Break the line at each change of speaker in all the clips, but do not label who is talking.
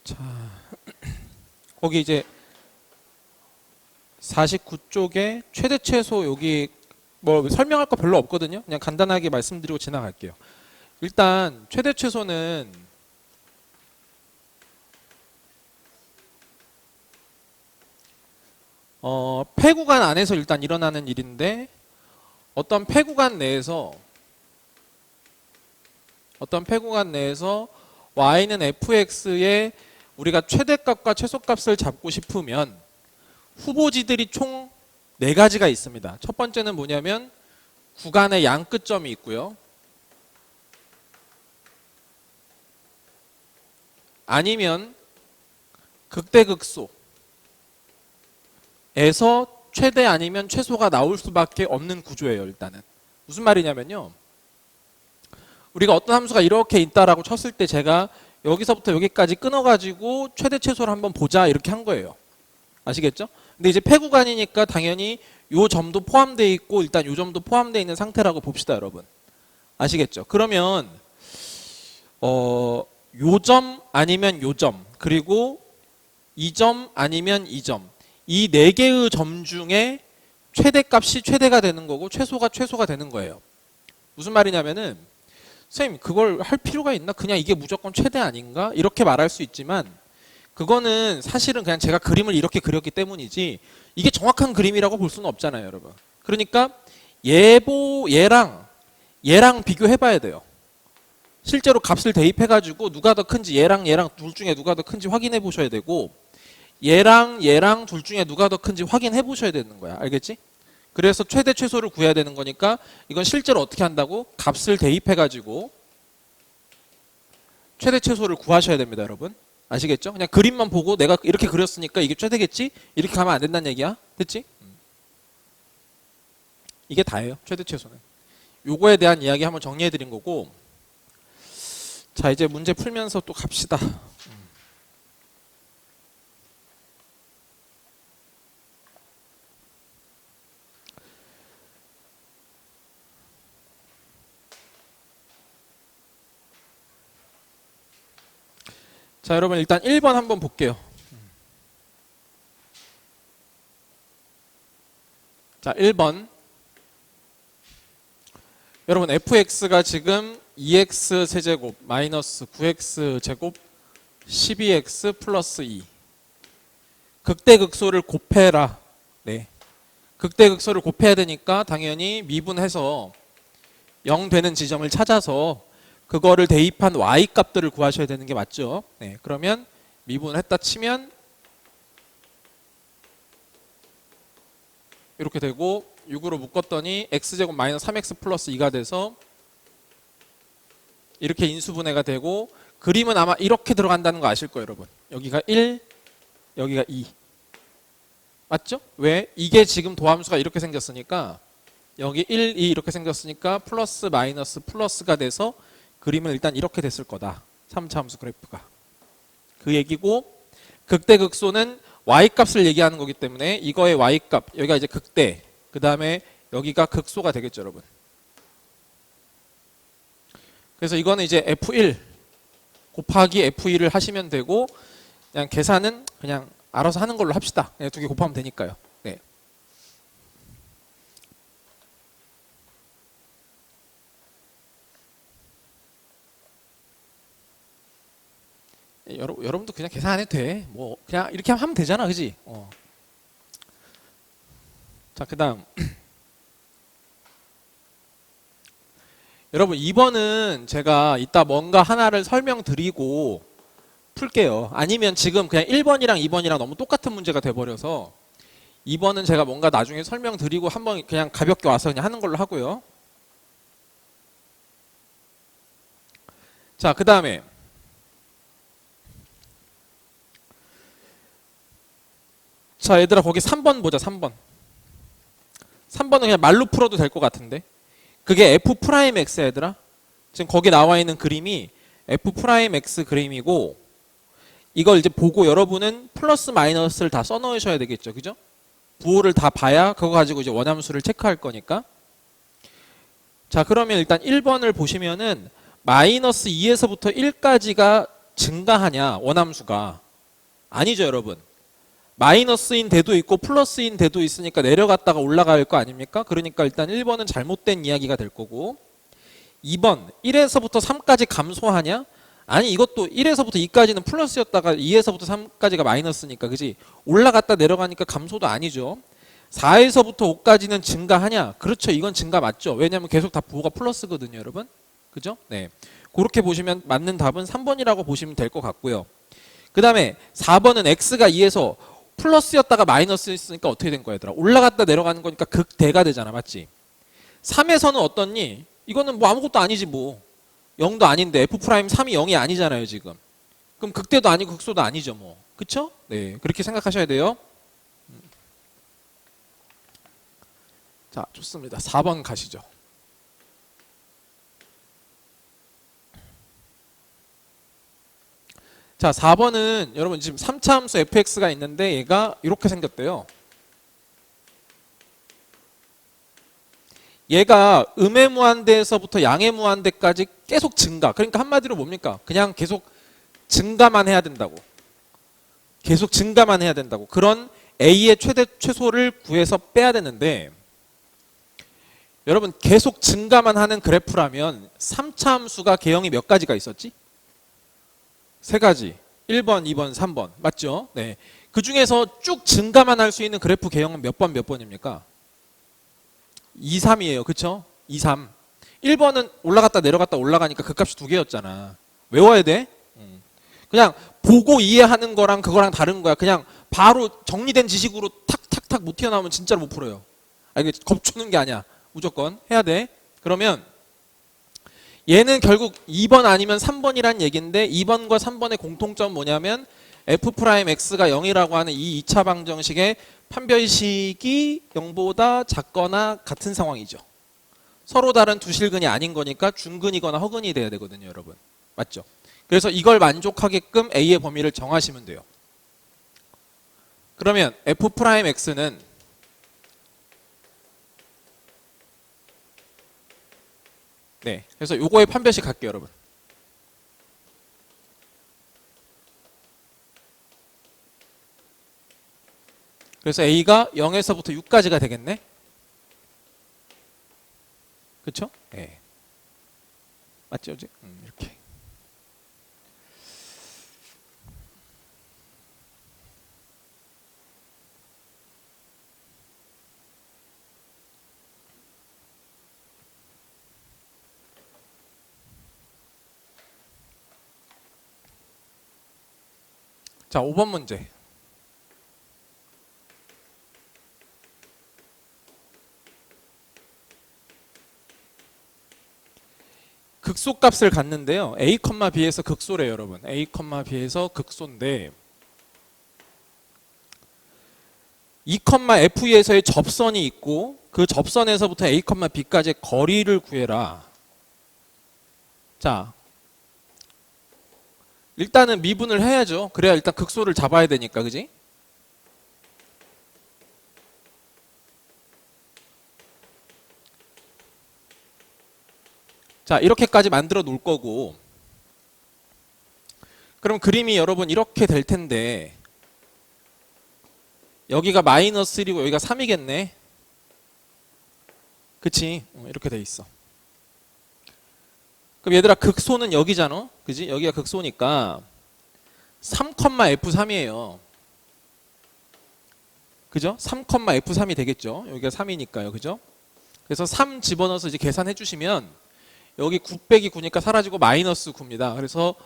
자, 거기 이제 49쪽에 최대 최소 여기 뭐 설명할 거 별로 없거든요. 그냥 간단하게 말씀드리고 지나갈게요. 일단 최대 최소는 폐구간 안에서 일단 일어나는 일인데 어떤 폐구간 내에서 y는 fx의 우리가 최대값과 최소값을 잡고 싶으면 후보지들이 총 4가지가 있습니다. 첫 번째는 뭐냐면 구간의 양 끝점이 있고요. 아니면 극대극소에서 최대 아니면 최소가 나올 수밖에 없는 구조예요. 일단은 무슨 말이냐면요. 우리가 어떤 함수가 이렇게 있다라고 쳤을 때 제가 여기서부터 여기까지 끊어가지고 최대 최소를 한번 보자 이렇게 한 거예요. 아시겠죠? 근데 이제 폐구간이니까 당연히 요 점도 포함되어 있고 일단 요 점도 포함되어 있는 상태라고 봅시다, 여러분. 아시겠죠? 그러면 요 점 아니면 요 점 그리고 이 점 아니면 이 점 이 4개의 점 중에 최대값이 최대가 되는 거고 최소가 최소가 되는 거예요. 무슨 말이냐면은 선생님 그걸 할 필요가 있나? 그냥 이게 무조건 최대 아닌가? 이렇게 말할 수 있지만 그거는 사실은 그냥 제가 그림을 이렇게 그렸기 때문이지 이게 정확한 그림이라고 볼 수는 없잖아요, 여러분. 그러니까 얘랑 비교해 봐야 돼요. 실제로 값을 대입해가지고 누가 더 큰지 얘랑 둘 중에 누가 더 큰지 확인해 보셔야 되고 얘랑 둘 중에 누가 더 큰지 확인해 보셔야 되는 거야. 알겠지? 그래서 최대 최소를 구해야 되는 거니까 이건 실제로 어떻게 한다고? 값을 대입해가지고 최대 최소를 구하셔야 됩니다, 여러분. 아시겠죠? 그냥 그림만 보고 내가 이렇게 그렸으니까 이게 최대겠지? 이렇게 가면 안 된다는 얘기야. 됐지? 이게 다예요, 최대 최소는. 요거에 대한 이야기 한번 정리해 드린 거고. 자, 이제 문제 풀면서 또 갑시다. 자, 여러분 일단 1번 한번 볼게요. 자, 1번. 여러분 fx가 지금 2x 세제곱 마이너스 9x 제곱 12x 플러스 2. 극대극소를 곱해라. 네. 극대극소를 곱해야 되니까 당연히 미분해서 0 되는 지점을 찾아서 그거를 대입한 y 값들을 구하셔야 되는 게 맞죠. 네. 그러면 미분을 했다 치면 이렇게 되고 6으로 묶었더니 x제곱 마이너스 3x 플러스 2가 돼서 이렇게 인수분해가 되고 그림은 아마 이렇게 들어간다는 거 아실 거예요, 여러분. 여기가 1, 여기가 2. 맞죠? 왜? 이게 지금 도함수가 이렇게 생겼으니까 여기 1, 2 이렇게 생겼으니까 플러스 마이너스 플러스가 돼서 그림은 일단 이렇게 됐을 거다. 3차 함수 그래프가. 그 얘기고 극대극소는 y값을 얘기하는 거기 때문에 이거의 y값, 여기가 이제 극대, 그 다음에 여기가 극소가 되겠죠, 여러분. 그래서 이거는 이제 F1 곱하기 F2를 하시면 되고 그냥 계산은 그냥 알아서 하는 걸로 합시다. 그냥 2개 곱하면 되니까요. 네. 여러분도 그냥 계산 안 해도 돼. 뭐 그냥 이렇게 하면 되잖아, 그지? 자, 그다음 여러분 2번은 제가 이따 뭔가 하나를 설명드리고 풀게요. 아니면 지금 그냥 1번이랑 2번이랑 너무 똑같은 문제가 돼버려서 2번은 제가 뭔가 나중에 설명드리고 한번 그냥 가볍게 와서 그냥 하는 걸로 하고요. 자, 그 다음에 자, 얘들아 거기 3번 보자. 3번 3번은 그냥 말로 풀어도 될 것 같은데 그게 F'X야, 얘들아. 지금 거기 나와 있는 그림이 F'X 그림이고 이걸 이제 보고 여러분은 플러스 마이너스를 다 써놓으셔야 되겠죠, 그죠? 부호를 다 봐야 그거 가지고 이제 원함수를 체크할 거니까. 자, 그러면 일단 1번을 보시면은 마이너스 2에서부터 1까지가 증가하냐 원함수가. 아니죠 여러분. 마이너스인 대도 있고 플러스인 대도 있으니까 내려갔다가 올라갈 거 아닙니까? 그러니까 일단 1번은 잘못된 이야기가 될 거고, 2번 1에서부터 3까지 감소하냐? 아니 이것도 1에서부터 2까지는 플러스였다가 2에서부터 3까지가 마이너스니까 그지? 올라갔다 내려가니까 감소도 아니죠. 4에서부터 5까지는 증가하냐? 그렇죠. 이건 증가 맞죠. 왜냐하면 계속 다 부호가 플러스거든요 여러분. 그죠? 네. 그렇게 보시면 맞는 답은 3번이라고 보시면 될 것 같고요. 그 다음에 4번은 x가 2에서 플러스였다가 마이너스였으니까 어떻게 된 거야 얘들아? 올라갔다 내려가는 거니까 극대가 되잖아. 맞지? 3에서는 어떻니? 이거는 뭐 아무것도 아니지 뭐. 0도 아닌데 F'3이 0이 아니잖아요 지금. 그럼 극대도 아니고 극소도 아니죠 뭐. 그쵸? 네, 그렇게 생각하셔야 돼요. 자, 좋습니다. 4번 가시죠. 자, 4번은 여러분 지금 3차 함수 fx가 있는데 얘가 이렇게 생겼대요. 얘가 음의 무한대에서부터 양의 무한대까지 계속 증가. 그러니까 한마디로 뭡니까? 그냥 계속 증가만 해야 된다고. 계속 증가만 해야 된다고. 그런 a의 최대 최소를 구해서 빼야 되는데, 여러분 계속 증가만 하는 그래프라면 3차 함수가 개형이 몇 가지가 있었지? 3가지. 1번, 2번, 3번. 맞죠? 네. 그 중에서 쭉 증가만 할 수 있는 그래프 개형은 몇 번입니까? 2, 3이에요. 그쵸? 2, 3. 1번은 올라갔다 내려갔다 올라가니까 그 값이 2개였잖아. 외워야 돼? 그냥 보고 이해하는 거랑 그거랑 다른 거야. 그냥 바로 정리된 지식으로 탁탁탁 못 튀어나오면 진짜로 못 풀어요. 이게 겁주는 게 아니야. 무조건 해야 돼. 그러면 얘는 결국 2번 아니면 3번이란 얘기인데, 2번과 3번의 공통점은 뭐냐면 f'x가 0이라고 하는 이 2차 방정식의 판별식이 0보다 작거나 같은 상황이죠. 서로 다른 두 실근이 아닌 거니까 중근이거나 허근이 돼야 되거든요 여러분. 맞죠? 그래서 이걸 만족하게끔 a의 범위를 정하시면 돼요. 그러면 f'x는 네, 그래서 요거의 판별식 갈게요 여러분. 그래서 a가 0에서부터 6까지가 되겠네. 그쵸? 네. 맞죠? 이렇게. 자, 5번 문제. 극소값을 갖는데요. a, b에서 극소래요 여러분. a, b에서 극소인데 2, f2에서의 접선이 있고 그 접선에서부터 a, b까지의 거리를 구해라. 자, 일단은 미분을 해야죠. 그래야 일단 극소를 잡아야 되니까, 그지? 자, 이렇게까지 만들어 놓을 거고, 그럼 그림이 여러분 이렇게 될 텐데, 여기가 마이너스 1이고 여기가 3이겠네. 그치? 이렇게 돼 있어. 그럼 얘들아 극소는 여기잖아. 그지? 여기가 극소니까 3,f3이에요. 그죠? 3,f3이 되겠죠. 여기가 3이니까요. 그죠? 그래서 3 집어넣어서 이제 계산해 주시면 여기 9 빼기 9니까 사라지고 마이너스 9입니다. 그래서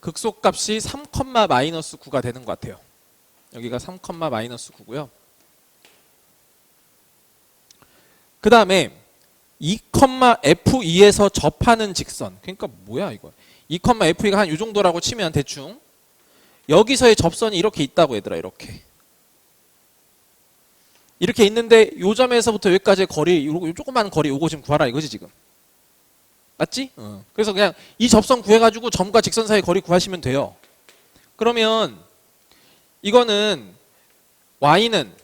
극소값이 3,-9가 되는 것 같아요. 여기가 3,-9고요. 그 다음에 2,f2에서 접하는 직선. 그러니까 뭐야 이거. 2,f2가 한 이 정도라고 치면 대충 여기서의 접선이 이렇게 있다고 얘들아. 이렇게 있는데 요 점에서부터 여기까지의 거리, 요 조그만 거리 요거 지금 구하라 이거지 지금. 맞지? 그래서 그냥 이 접선 구해가지고 점과 직선 사이 거리 구하시면 돼요. 그러면 이거는 y는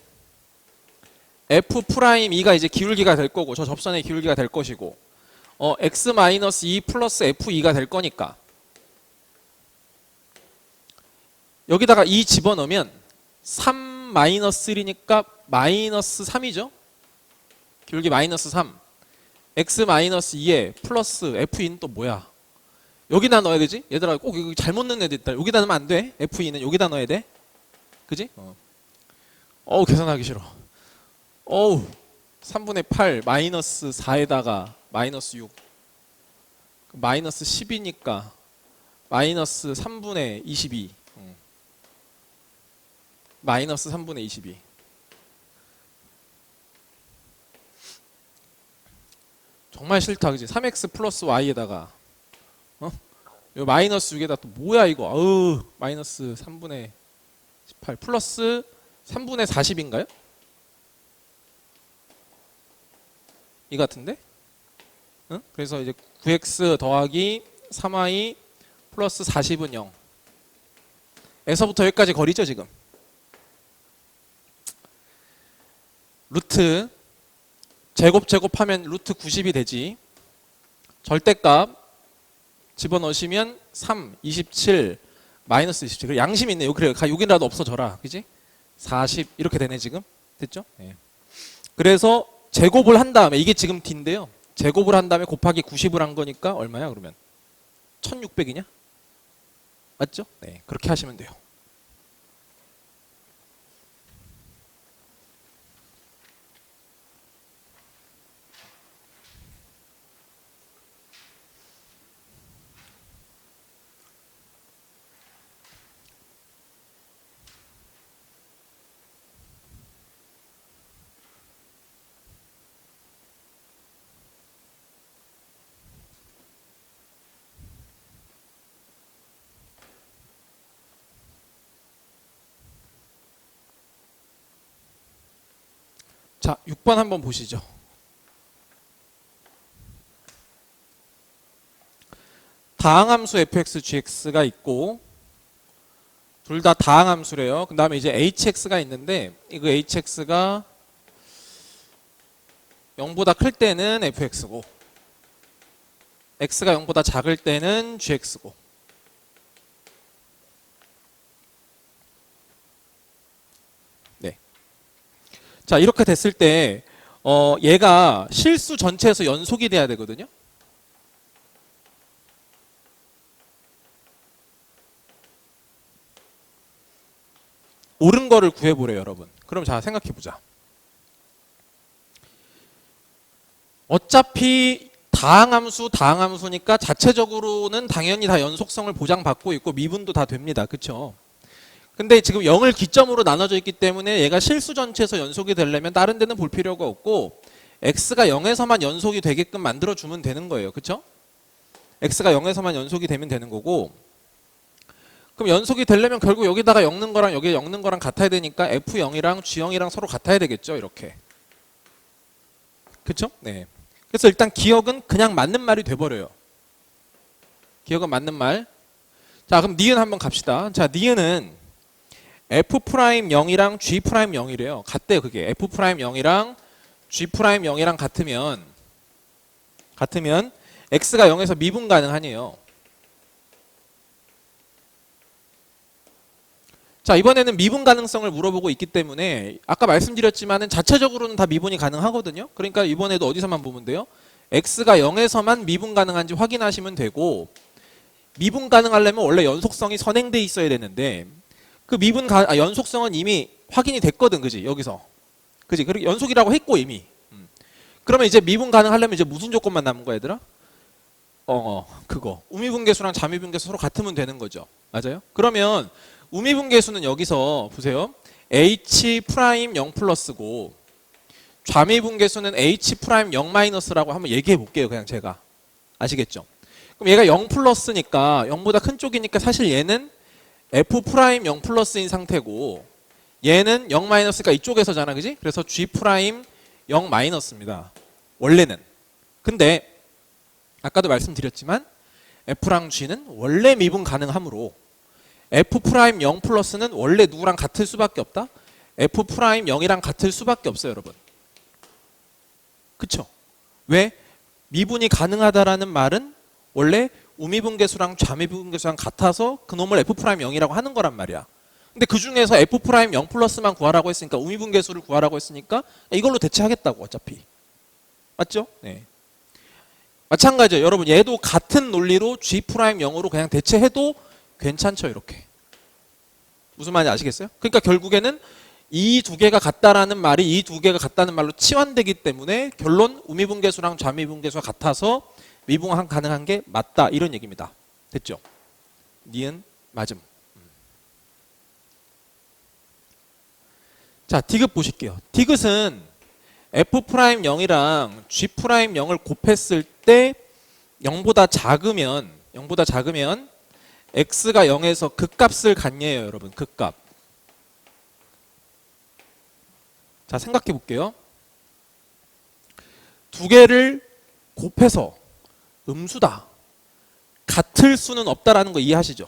f'2가 이제 기울기가 될 거고 저 접선의 기울기가 될 것이고 x-2 플러스 f2가 될 거니까 여기다가 2 집어넣으면 3 마이너스 1이니까 마이너스 3이죠. 기울기 마이너스 3. x 마이너스 2에 플러스 f는 또 뭐야? 여기다 넣어야 되지? 얘들아 꼭 여기 잘못 넣는 애들 있다. 여기다 넣으면 안 돼. f는 여기다 넣어야 돼. 그지? 어우 계산하기 싫어. 어우 3분의 8 마이너스 4에다가 마이너스 6 마이너스 10이니까 마이너스 3분의 22 마이너스 3분의 22 정말 싫다 그지? 3x 플러스 y에다가 요 마이너스 6에다 또 뭐야 이거 아우 마이너스 3분의 18 플러스 3분의 40인가요? 이 같은데? 응? 그래서 이제 9x 더하기 3y 플러스 40은 0 에서부터 여기까지 거리죠 지금. 루트 제곱하면 루트 90이 되지. 절대값 집어넣으시면 3, 27, 마이너스 27. 양심 있네요. 그래요. 여기라도 없어져라. 그지? 40 이렇게 되네 지금. 됐죠? 네. 그래서 제곱을 한 다음에 이게 지금 D인데요. 제곱을 한 다음에 곱하기 90을 한 거니까 얼마야 그러면? 1600이냐? 맞죠? 네. 그렇게 하시면 돼요. 자, 6번 한번 보시죠. 다항함수 fx, gx가 있고 둘 다 다항함수래요. 그 다음에 이제 hx가 있는데 이거 hx가 0보다 클 때는 fx고 x가 0보다 작을 때는 gx고 네. 자 이렇게 됐을 때 얘가 실수 전체에서 연속이 돼야 되거든요. 옳은 거를 구해보래요 여러분. 그럼 자 생각해보자. 어차피 다항함수니까 자체적으로는 당연히 다 연속성을 보장받고 있고 미분도 다 됩니다. 그쵸? 근데 지금 0을 기점으로 나눠져 있기 때문에 얘가 실수 전체에서 연속이 되려면 다른 데는 볼 필요가 없고 x가 0에서만 연속이 되게끔 만들어주면 되는 거예요. 그쵸? x가 0에서만 연속이 되면 되는 거고 그럼 연속이 되려면 결국 여기다가 엮는 거랑 여기 엮는 거랑 같아야 되니까 f0이랑 g0이랑 서로 같아야 되겠죠. 이렇게. 그쵸? 네. 그래서 일단 기억은 그냥 맞는 말이 돼버려요. 기억은 맞는 말. 자 그럼 니은 한번 갑시다. 자 니은은 f'0이랑 g'0이래요. 같대요 그게. f'0이랑 g'0이랑 같으면 x가 0에서 미분 가능하네요. 자 이번에는 미분 가능성을 물어보고 있기 때문에 아까 말씀드렸지만은 자체적으로는 다 미분이 가능하거든요. 그러니까 이번에도 어디서만 보면 돼요? x가 0에서만 미분 가능한지 확인하시면 되고 미분 가능하려면 원래 연속성이 선행돼 있어야 되는데 그 연속성은 이미 확인이 됐거든. 그지? 여기서. 그지? 그리고 연속이라고 했고 이미. 그러면 이제 미분 가능하려면 이제 무슨 조건만 남은 거야 얘들아? 그거. 우미분계수랑 자미분계수 서로 같으면 되는 거죠. 맞아요? 그러면 우미분계수는 여기서 보세요. h'0 플러스고 좌미분계수는 h'0 마이너스라고 한번 얘기해 볼게요. 그냥 제가. 아시겠죠? 그럼 얘가 0 플러스니까 0보다 큰 쪽이니까 사실 얘는 f'0 플러스인 상태고 얘는 0 마이너스가 이쪽에서잖아. 그지? 그래서 g'0 마이너스입니다. 원래는. 근데 아까도 말씀드렸지만 f랑 g는 원래 미분 가능하므로 f'0 플러스는 원래 누구랑 같을 수밖에 없다? f'0이랑 같을 수밖에 없어요 여러분. 그쵸? 왜? 미분이 가능하다라는 말은 원래 우미분계수랑 좌미분계수랑 같아서 그놈을 f'0이라고 하는 거란 말이야. 근데 그 중에서 f 프라임 0 플러스만 구하라고 했으니까 우미분계수를 구하라고 했으니까 이걸로 대체하겠다고 어차피. 맞죠? 네. 마찬가지예요. 여러분 얘도 같은 논리로 g 프라임 0으로 그냥 대체해도 괜찮죠. 이렇게. 무슨 말인지 아시겠어요? 그러니까 결국에는 이 두 개가 같다라는 말이 이 두 개가 같다는 말로 치환되기 때문에 결론 우미분계수랑 좌미분계수가 같아서 미분 가능한 게 맞다 이런 얘기입니다. 됐죠? 니은 맞음. 자, 디귿 보실게요. 디귿은 f'0이랑 g'0을 곱했을 때 0보다 작으면 x가 0에서 극값을 갖냐예요, 여러분. 극값. 자, 생각해 볼게요. 두 개를 곱해서 음수다. 같을 수는 없다라는 거 이해하시죠?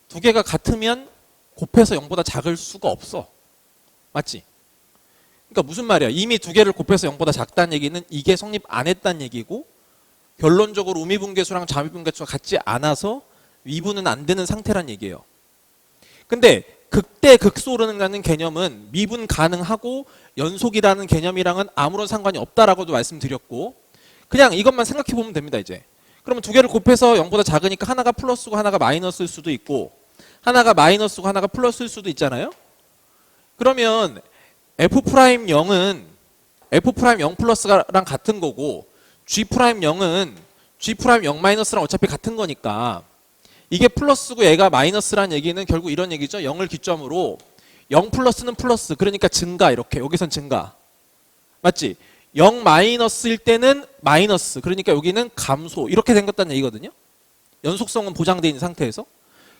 두 개가 같으면 곱해서 0보다 작을 수가 없어. 맞지? 그러니까 무슨 말이야? 이미 두 개를 곱해서 0보다 작다는 얘기는 이게 성립 안 했다는 얘기고 결론적으로 우미분계수랑 좌미분계수가 같지 않아서 미분은 안 되는 상태란 얘기예요. 근데 극대 극소라는 개념은 미분 가능하고 연속이라는 개념이랑은 아무런 상관이 없다라고도 말씀드렸고 그냥 이것만 생각해 보면 됩니다. 이제 그러면 두 개를 곱해서 0보다 작으니까 하나가 플러스고 하나가 마이너스일 수도 있고 하나가 마이너스고 하나가 플러스일 수도 있잖아요. 그러면 f'0은 f'0 플러스랑 같은 거고 g'0은 g'0 마이너스랑 어차피 같은 거니까 이게 플러스고 얘가 마이너스란 얘기는 결국 이런 얘기죠. 0을 기점으로 0 플러스는 플러스 그러니까 증가 이렇게 여기선 증가 맞지? 0 마이너스일 때는 마이너스 그러니까 여기는 감소 이렇게 생겼다는 얘기거든요. 연속성은 보장되어 있는 상태에서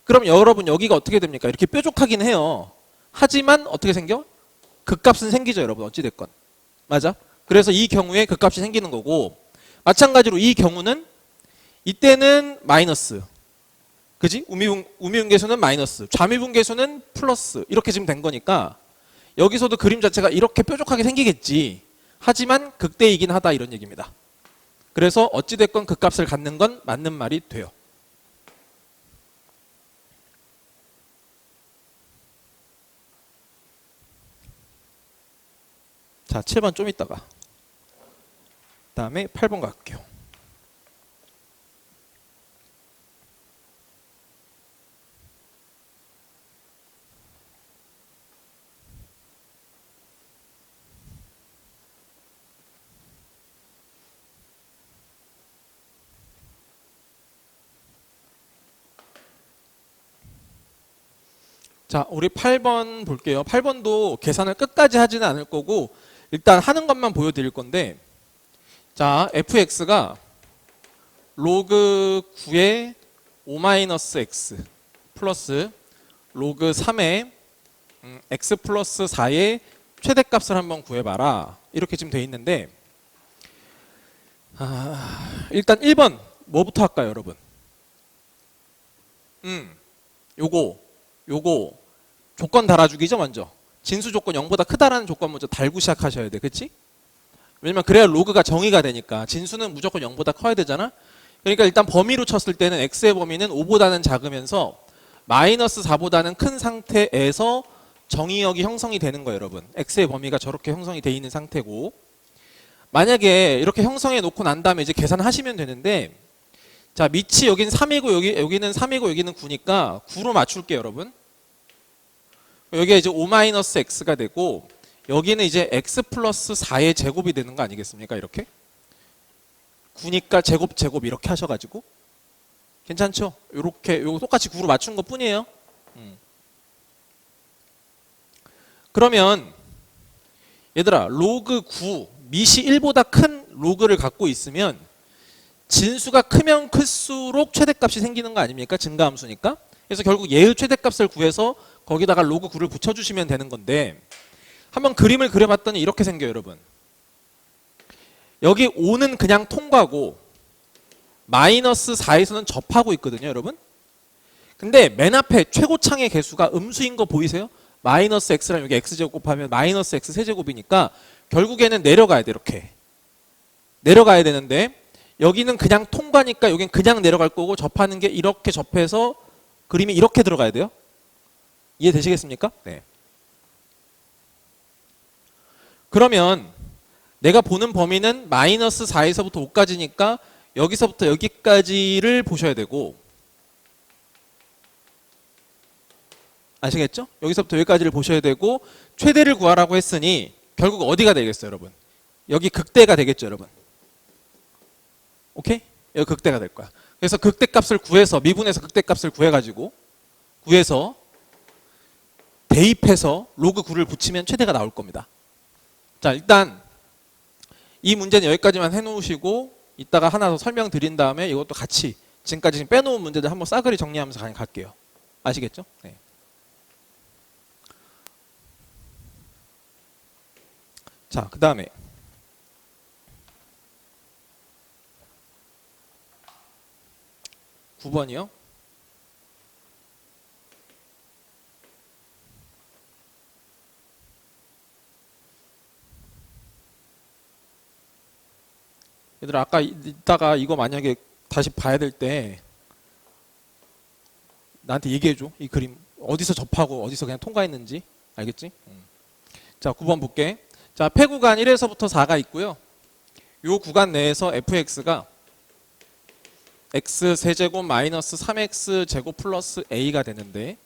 그럼 여러분 여기가 어떻게 됩니까? 이렇게 뾰족하긴 해요. 하지만 어떻게 생겨? 극값은 생기죠, 여러분. 어찌됐건. 맞아? 그래서 이 경우에 극값이 생기는 거고 마찬가지로 이 경우는 이때는 마이너스 그지? 우미분계수는 마이너스 좌미분계수는 플러스 이렇게 지금 된 거니까 여기서도 그림 자체가 이렇게 뾰족하게 생기겠지. 하지만 극대이긴 하다 이런 얘기입니다. 그래서 어찌됐건 극값을 갖는 건 맞는 말이 돼요. 자, 7번 좀 있다가 그다음에 8번 갈게요. 자, 우리 8번 볼게요. 8번도 계산을 끝까지 하지는 않을 거고 일단 하는 것만 보여드릴 건데 자, fx가 로그 9의 5-x 플러스 로그 3의 x 플러스 4의 최대값을 한번 구해봐라 이렇게 지금 돼 있는데 일단 1번 뭐부터 할까요, 여러분? 요거 조건 달아주기죠. 먼저 진수 조건 0보다 크다라는 조건 먼저 달고 시작하셔야 돼. 그치? 왜냐면 그래야 로그가 정의가 되니까 진수는 무조건 0보다 커야 되잖아. 그러니까 일단 범위로 쳤을 때는 x의 범위는 5보다는 작으면서 마이너스 4보다는 큰 상태에서 정의역이 형성이 되는 거예요, 여러분. x의 범위가 저렇게 형성이 돼 있는 상태고 만약에 이렇게 형성해 놓고 난 다음에 이제 계산하시면 되는데 자, 밑이 여긴 3이고 여기는 3이고 여기는 9니까 9로 맞출게요, 여러분. 여기가 이제 5-x가 되고 여기는 이제 x 플러스 4의 제곱이 되는 거 아니겠습니까? 이렇게 9니까 제곱 이렇게 하셔가지고 괜찮죠? 요렇게 요거 똑같이 9로 맞춘 것 뿐이에요. 그러면 얘들아 로그 9 밑이 1보다 큰 로그를 갖고 있으면 진수가 크면 클수록 최대값이 생기는 거 아닙니까? 증가함수니까. 그래서 결국 얘의 최대값을 구해서 거기다가 로그 9를 붙여주시면 되는 건데 한번 그림을 그려봤더니 이렇게 생겨요, 여러분. 여기 5는 그냥 통과고 마이너스 4에서는 접하고 있거든요, 여러분. 근데 맨 앞에 최고창의 개수가 음수인 거 보이세요? 마이너스 x랑 여기 x제곱 곱하면 마이너스 x 세제곱이니까 결국에는 내려가야 돼. 이렇게 내려가야 되는데 여기는 그냥 통과니까 여긴 그냥 내려갈 거고 접하는 게 이렇게 접해서 그림이 이렇게 들어가야 돼요. 이해되시겠습니까? 네. 그러면 내가 보는 범위는 마이너스 4에서부터 5까지니까 여기서부터 여기까지를 보셔야 되고, 아시겠죠? 여기서부터 여기까지를 보셔야 되고, 최대를 구하라고 했으니 결국 어디가 되겠어요, 여러분? 여기 극대가 되겠죠, 여러분? 오케이? 여기 극대가 될 거야. 그래서 극대값을 구해서, 미분에서 극대값을 구해서 대입해서 로그 9를 붙이면 최대가 나올 겁니다. 자, 일단 이 문제는 여기까지만 해놓으시고 이따가 하나 더 설명드린 다음에 이것도 같이 지금까지 지금 빼놓은 문제들 한번 싸그리 정리하면서 그냥 갈게요. 아시겠죠? 네. 자, 그 다음에 (9번이요) 얘들아, 아까 이따가 이거 만약에 다시 봐야 될 때 나한테 얘기해줘. 이 그림 어디서 접하고 어디서 그냥 통과했는지. 알겠지? 자, 9번 볼게. 자, 폐구간 1에서부터 4가 있고요. 요 구간 내에서 fx가 x 세제곱 마이너스 3x 제곱 플러스 a가 되는데,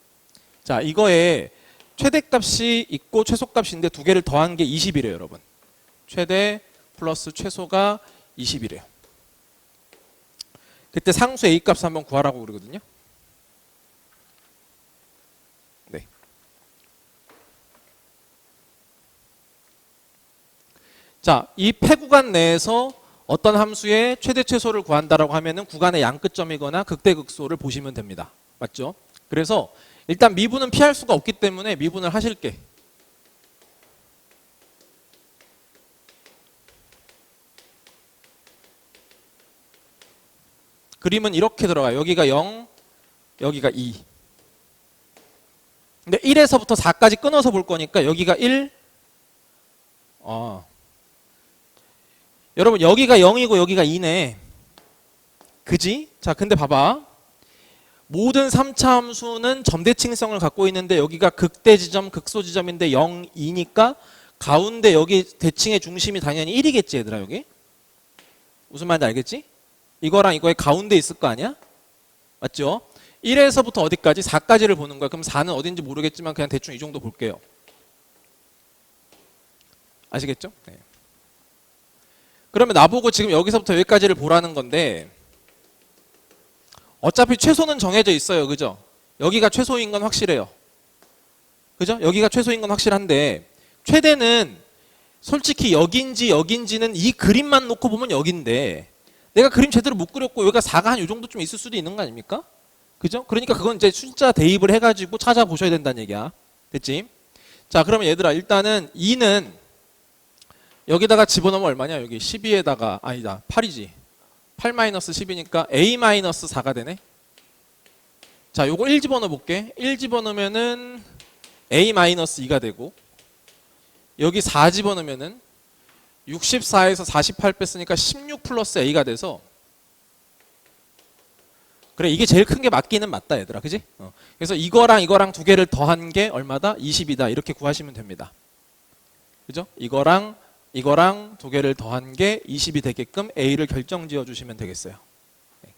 자, 이거에 최대값이 있고 최소값인데 두 개를 더한 게 20이래요, 여러분. 최대 플러스 최소가 20이래요. 그때 상수 a 값 한번 구하라고 그러거든요. 네. 자, 이 폐구간 내에서 어떤 함수의 최대 최소를 구한다라고 하면은 구간의 양끝점이거나 극대극소를 보시면 됩니다. 맞죠? 그래서 일단 미분은 피할 수가 없기 때문에 미분을 하실게. 그림은 이렇게 들어가요. 여기가 0, 여기가 2. 근데 1에서부터 4까지 끊어서 볼 거니까 여기가 1. 여러분, 여기가 0이고 여기가 2네. 그지? 자, 근데 봐봐. 모든 3차 함수는 점대칭성을 갖고 있는데 여기가 극대 지점, 극소 지점인데 0, 2니까 가운데 여기 대칭의 중심이 당연히 1이겠지, 얘들아, 여기? 무슨 말인지 알겠지? 이거랑 이거의 가운데 있을 거 아니야? 맞죠? 1에서부터 어디까지? 4까지를 보는 거야. 그럼 4는 어딘지 모르겠지만 그냥 대충 이 정도 볼게요. 아시겠죠? 네. 그러면 나보고 지금 여기서부터 여기까지를 보라는 건데, 어차피 최소는 정해져 있어요. 그죠? 여기가 최소인 건 확실해요. 그죠? 여기가 최소인 건 확실한데, 최대는 솔직히 여긴지는 이 그림만 놓고 보면 여긴데, 내가 그림 제대로 못 그렸고 여기가 4가 한 이 정도쯤 있을 수도 있는 거 아닙니까? 그죠? 그러니까 그건 이제 숫자 대입을 해가지고 찾아보셔야 된다는 얘기야. 됐지? 자, 그러면 얘들아, 일단은 2는 여기다가 집어넣으면 얼마냐? 여기 12에다가, 아니다, 8이지. 8-10이니까 a-4가 되네. 자, 요거 1 집어넣어 볼게. 1 집어넣으면은 a-2가 되고, 여기 4 집어넣으면은 64에서 48 뺐으니까 16 플러스 a가 돼서, 그래, 이게 제일 큰 게 맞기는 맞다, 얘들아. 그지? 그래서 이거랑 두 개를 더한 게 얼마다? 20이다. 이렇게 구하시면 됩니다. 그죠? 이거랑 두 개를 더한 게 20이 되게끔 a를 결정지어 주시면 되겠어요. 네.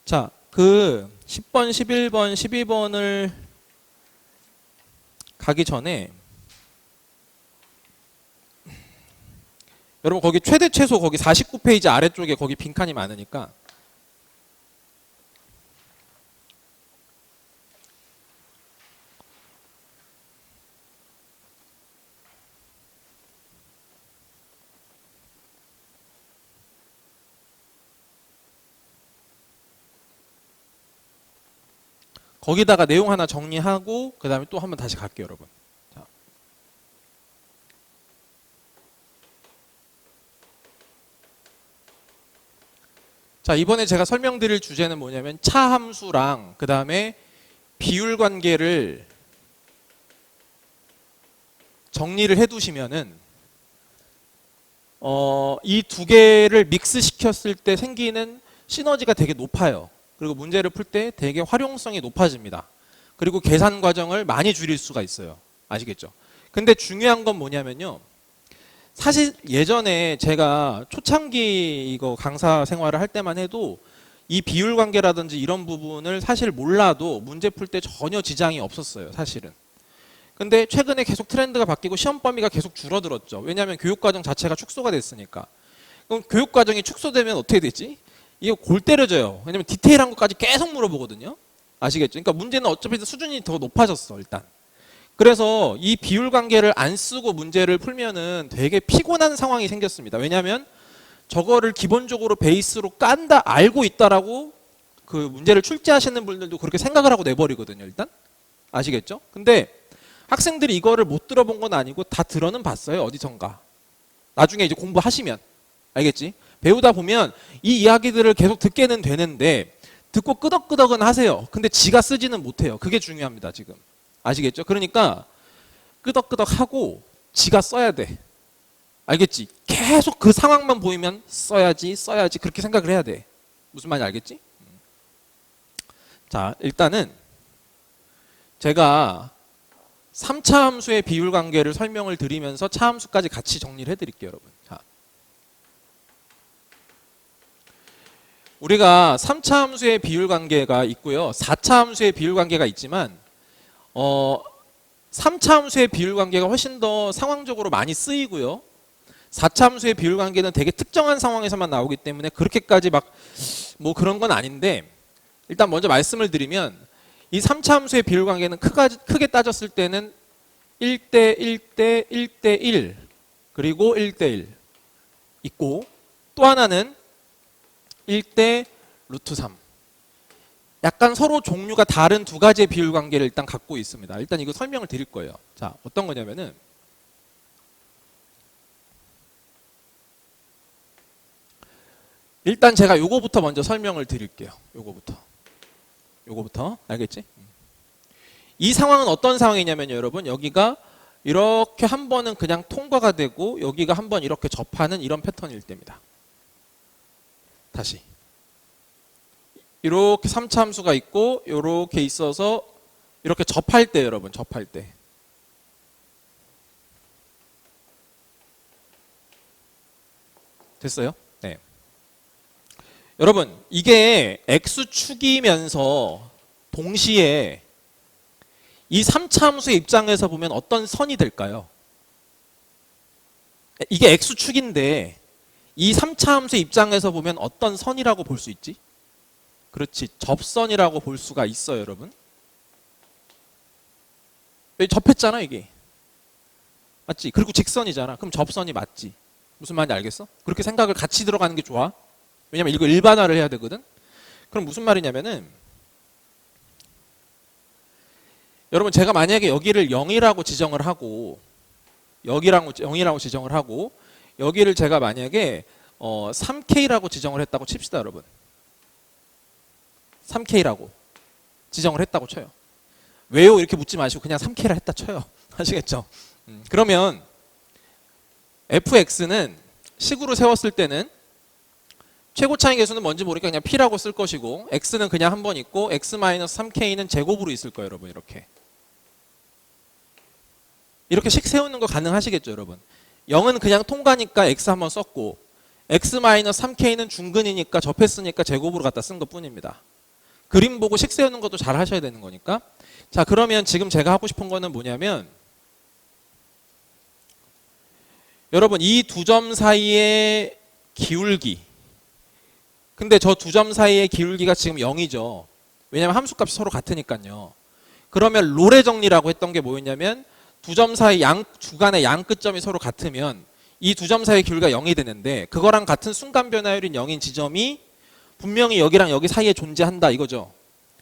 자, 그 10번, 11번, 12번을 가기 전에 여러분, 거기 최대 최소 거기 49페이지 아래쪽에 거기 빈칸이 많으니까 거기다가 내용 하나 정리하고 그 다음에 또 한번 다시 갈게요, 여러분. 자, 이번에 제가 설명드릴 주제는 뭐냐면 차 함수랑 그 다음에 비율 관계를 정리를 해두시면은 이 두 개를 믹스시켰을 때 생기는 시너지가 되게 높아요. 그리고 문제를 풀 때 되게 활용성이 높아집니다. 그리고 계산 과정을 많이 줄일 수가 있어요. 아시겠죠? 근데 중요한 건 뭐냐면요. 사실 예전에 제가 초창기 이거 강사 생활을 할 때만 해도 이 비율 관계라든지 이런 부분을 사실 몰라도 문제 풀 때 전혀 지장이 없었어요. 사실은. 근데 최근에 계속 트렌드가 바뀌고 시험 범위가 계속 줄어들었죠. 왜냐하면 교육과정 자체가 축소가 됐으니까. 그럼 교육과정이 축소되면 어떻게 되지? 이거 골 때려져요. 왜냐면 디테일한 것까지 계속 물어보거든요. 아시겠죠? 그러니까 문제는 어차피 수준이 더 높아졌어, 일단. 그래서 이 비율 관계를 안 쓰고 문제를 풀면은 되게 피곤한 상황이 생겼습니다. 왜냐하면 저거를 기본적으로 베이스로 깐다, 알고 있다라고 그 문제를 출제하시는 분들도 그렇게 생각을 하고 내버리거든요, 일단. 아시겠죠? 근데 학생들이 이거를 못 들어본 건 아니고 다 들어는 봤어요, 어디선가. 나중에 이제 공부하시면. 알겠지? 배우다 보면 이 이야기들을 계속 듣게는 되는데 듣고 끄덕끄덕은 하세요. 근데 지가 쓰지는 못해요. 그게 중요합니다, 지금. 아시겠죠? 그러니까 끄덕끄덕하고 지가 써야 돼. 알겠지? 계속 그 상황만 보이면 써야지 그렇게 생각을 해야 돼. 무슨 말인지 알겠지? 자, 일단은 제가 3차 함수의 비율 관계를 설명을 드리면서 차 함수까지 같이 정리를 해드릴게요, 여러분. 자, 우리가 3차 함수의 비율 관계가 있고요. 4차 함수의 비율 관계가 있지만 3차 함수의 비율 관계가 훨씬 더 상황적으로 많이 쓰이고요. 4차 함수의 비율 관계는 되게 특정한 상황에서만 나오기 때문에 그렇게까지 막 뭐 그런 건 아닌데 일단 먼저 말씀을 드리면 이 3차 함수의 비율 관계는 크게 따졌을 때는 1대 1대 1대 1 그리고 1대 1 있고 또 하나는 1대 루트 3 약간 서로 종류가 다른 두 가지의 비율 관계를 일단 갖고 있습니다. 일단 이거 설명을 드릴 거예요. 자, 어떤 거냐면은 일단 제가 요거부터 먼저 설명을 드릴게요. 요거부터 알겠지? 이 상황은 어떤 상황이냐면요, 여러분. 여기가 이렇게 한 번은 그냥 통과가 되고 여기가 한 번 이렇게 접하는 이런 패턴일 때입니다. 다시. 이렇게 3차 함수가 있고 이렇게 있어서 이렇게 접할 때 여러분 접할 때 됐어요? 네. 여러분 이게 x축이면서 동시에 이 3차 함수의 입장에서 보면 어떤 선이 될까요? 이게 x축인데 이 3차 함수의 입장에서 보면 어떤 선이라고 볼 수 있지? 그렇지, 접선이라고 볼 수가 있어요, 여러분. 여기 접했잖아, 이게. 맞지? 그리고 직선이잖아. 그럼 접선이 맞지? 무슨 말인지 알겠어? 그렇게 생각을 같이 들어가는 게 좋아. 왜냐면 이거 일반화를 해야 되거든. 그럼 무슨 말이냐면은 여러분 제가 만약에 여기를 0이라고 지정을 하고 여기랑 0이라고 지정을 하고 여기를 제가 만약에 3K라고 지정을 했다고 칩시다, 여러분. 3K라고 지정을 했다고 쳐요. 왜요? 이렇게 묻지 마시고 그냥 3K라 했다 쳐요. 아시겠죠? 그러면 fx는 식으로 세웠을 때는 최고 차이 계수는 뭔지 모르니까 그냥 p라고 쓸 것이고 x는 그냥 한 번 있고 x-3k는 제곱으로 있을 거예요, 여러분. 이렇게 식 세우는 거 가능하시겠죠, 여러분. 0은 그냥 통과니까 x 한번 썼고 x-3k는 중근이니까 접했으니까 제곱으로 갖다 쓴 것뿐입니다. 그림 보고 식 세우는 것도 잘 하셔야 되는 거니까. 자, 그러면 지금 제가 하고 싶은 거는 뭐냐면 여러분 이 두 점 사이의 기울기, 근데 저 두 점 사이의 기울기가 지금 0이죠. 왜냐하면 함수값이 서로 같으니까요. 그러면 롤의 정리라고 했던 게 뭐였냐면 두 점 사이 주간의 양 끝점이 서로 같으면 이 두 점 사이의 기울기가 0이 되는데 그거랑 같은 순간 변화율인 0인 지점이 분명히 여기랑 여기 사이에 존재한다 이거죠.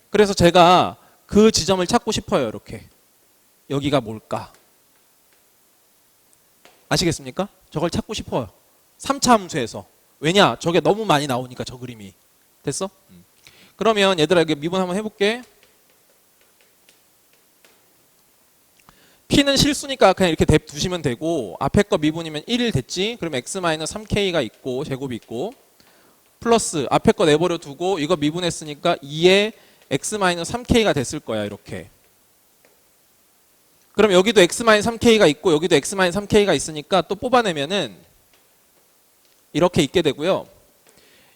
그래서 제가 그 지점을 찾고 싶어요. 이렇게. 여기가 뭘까? 아시겠습니까? 저걸 찾고 싶어요. 3차 함수에서. 왜냐? 저게 너무 많이 나오니까 저 그림이. 됐어? 그러면 얘들아 이게 미분 한번 해볼게. P는 실수니까 그냥 이렇게 대 두시면 되고 앞에 거 미분이면 1 됐지? 그럼 x-3k가 있고 제곱이 있고 플러스 앞에 거 내버려 두고 이거 미분했으니까 2에 x-3k가 됐을 거야 이렇게. 그럼 여기도 x-3k가 있고 여기도 x-3k가 있으니까 또 뽑아내면은 이렇게 있게 되고요.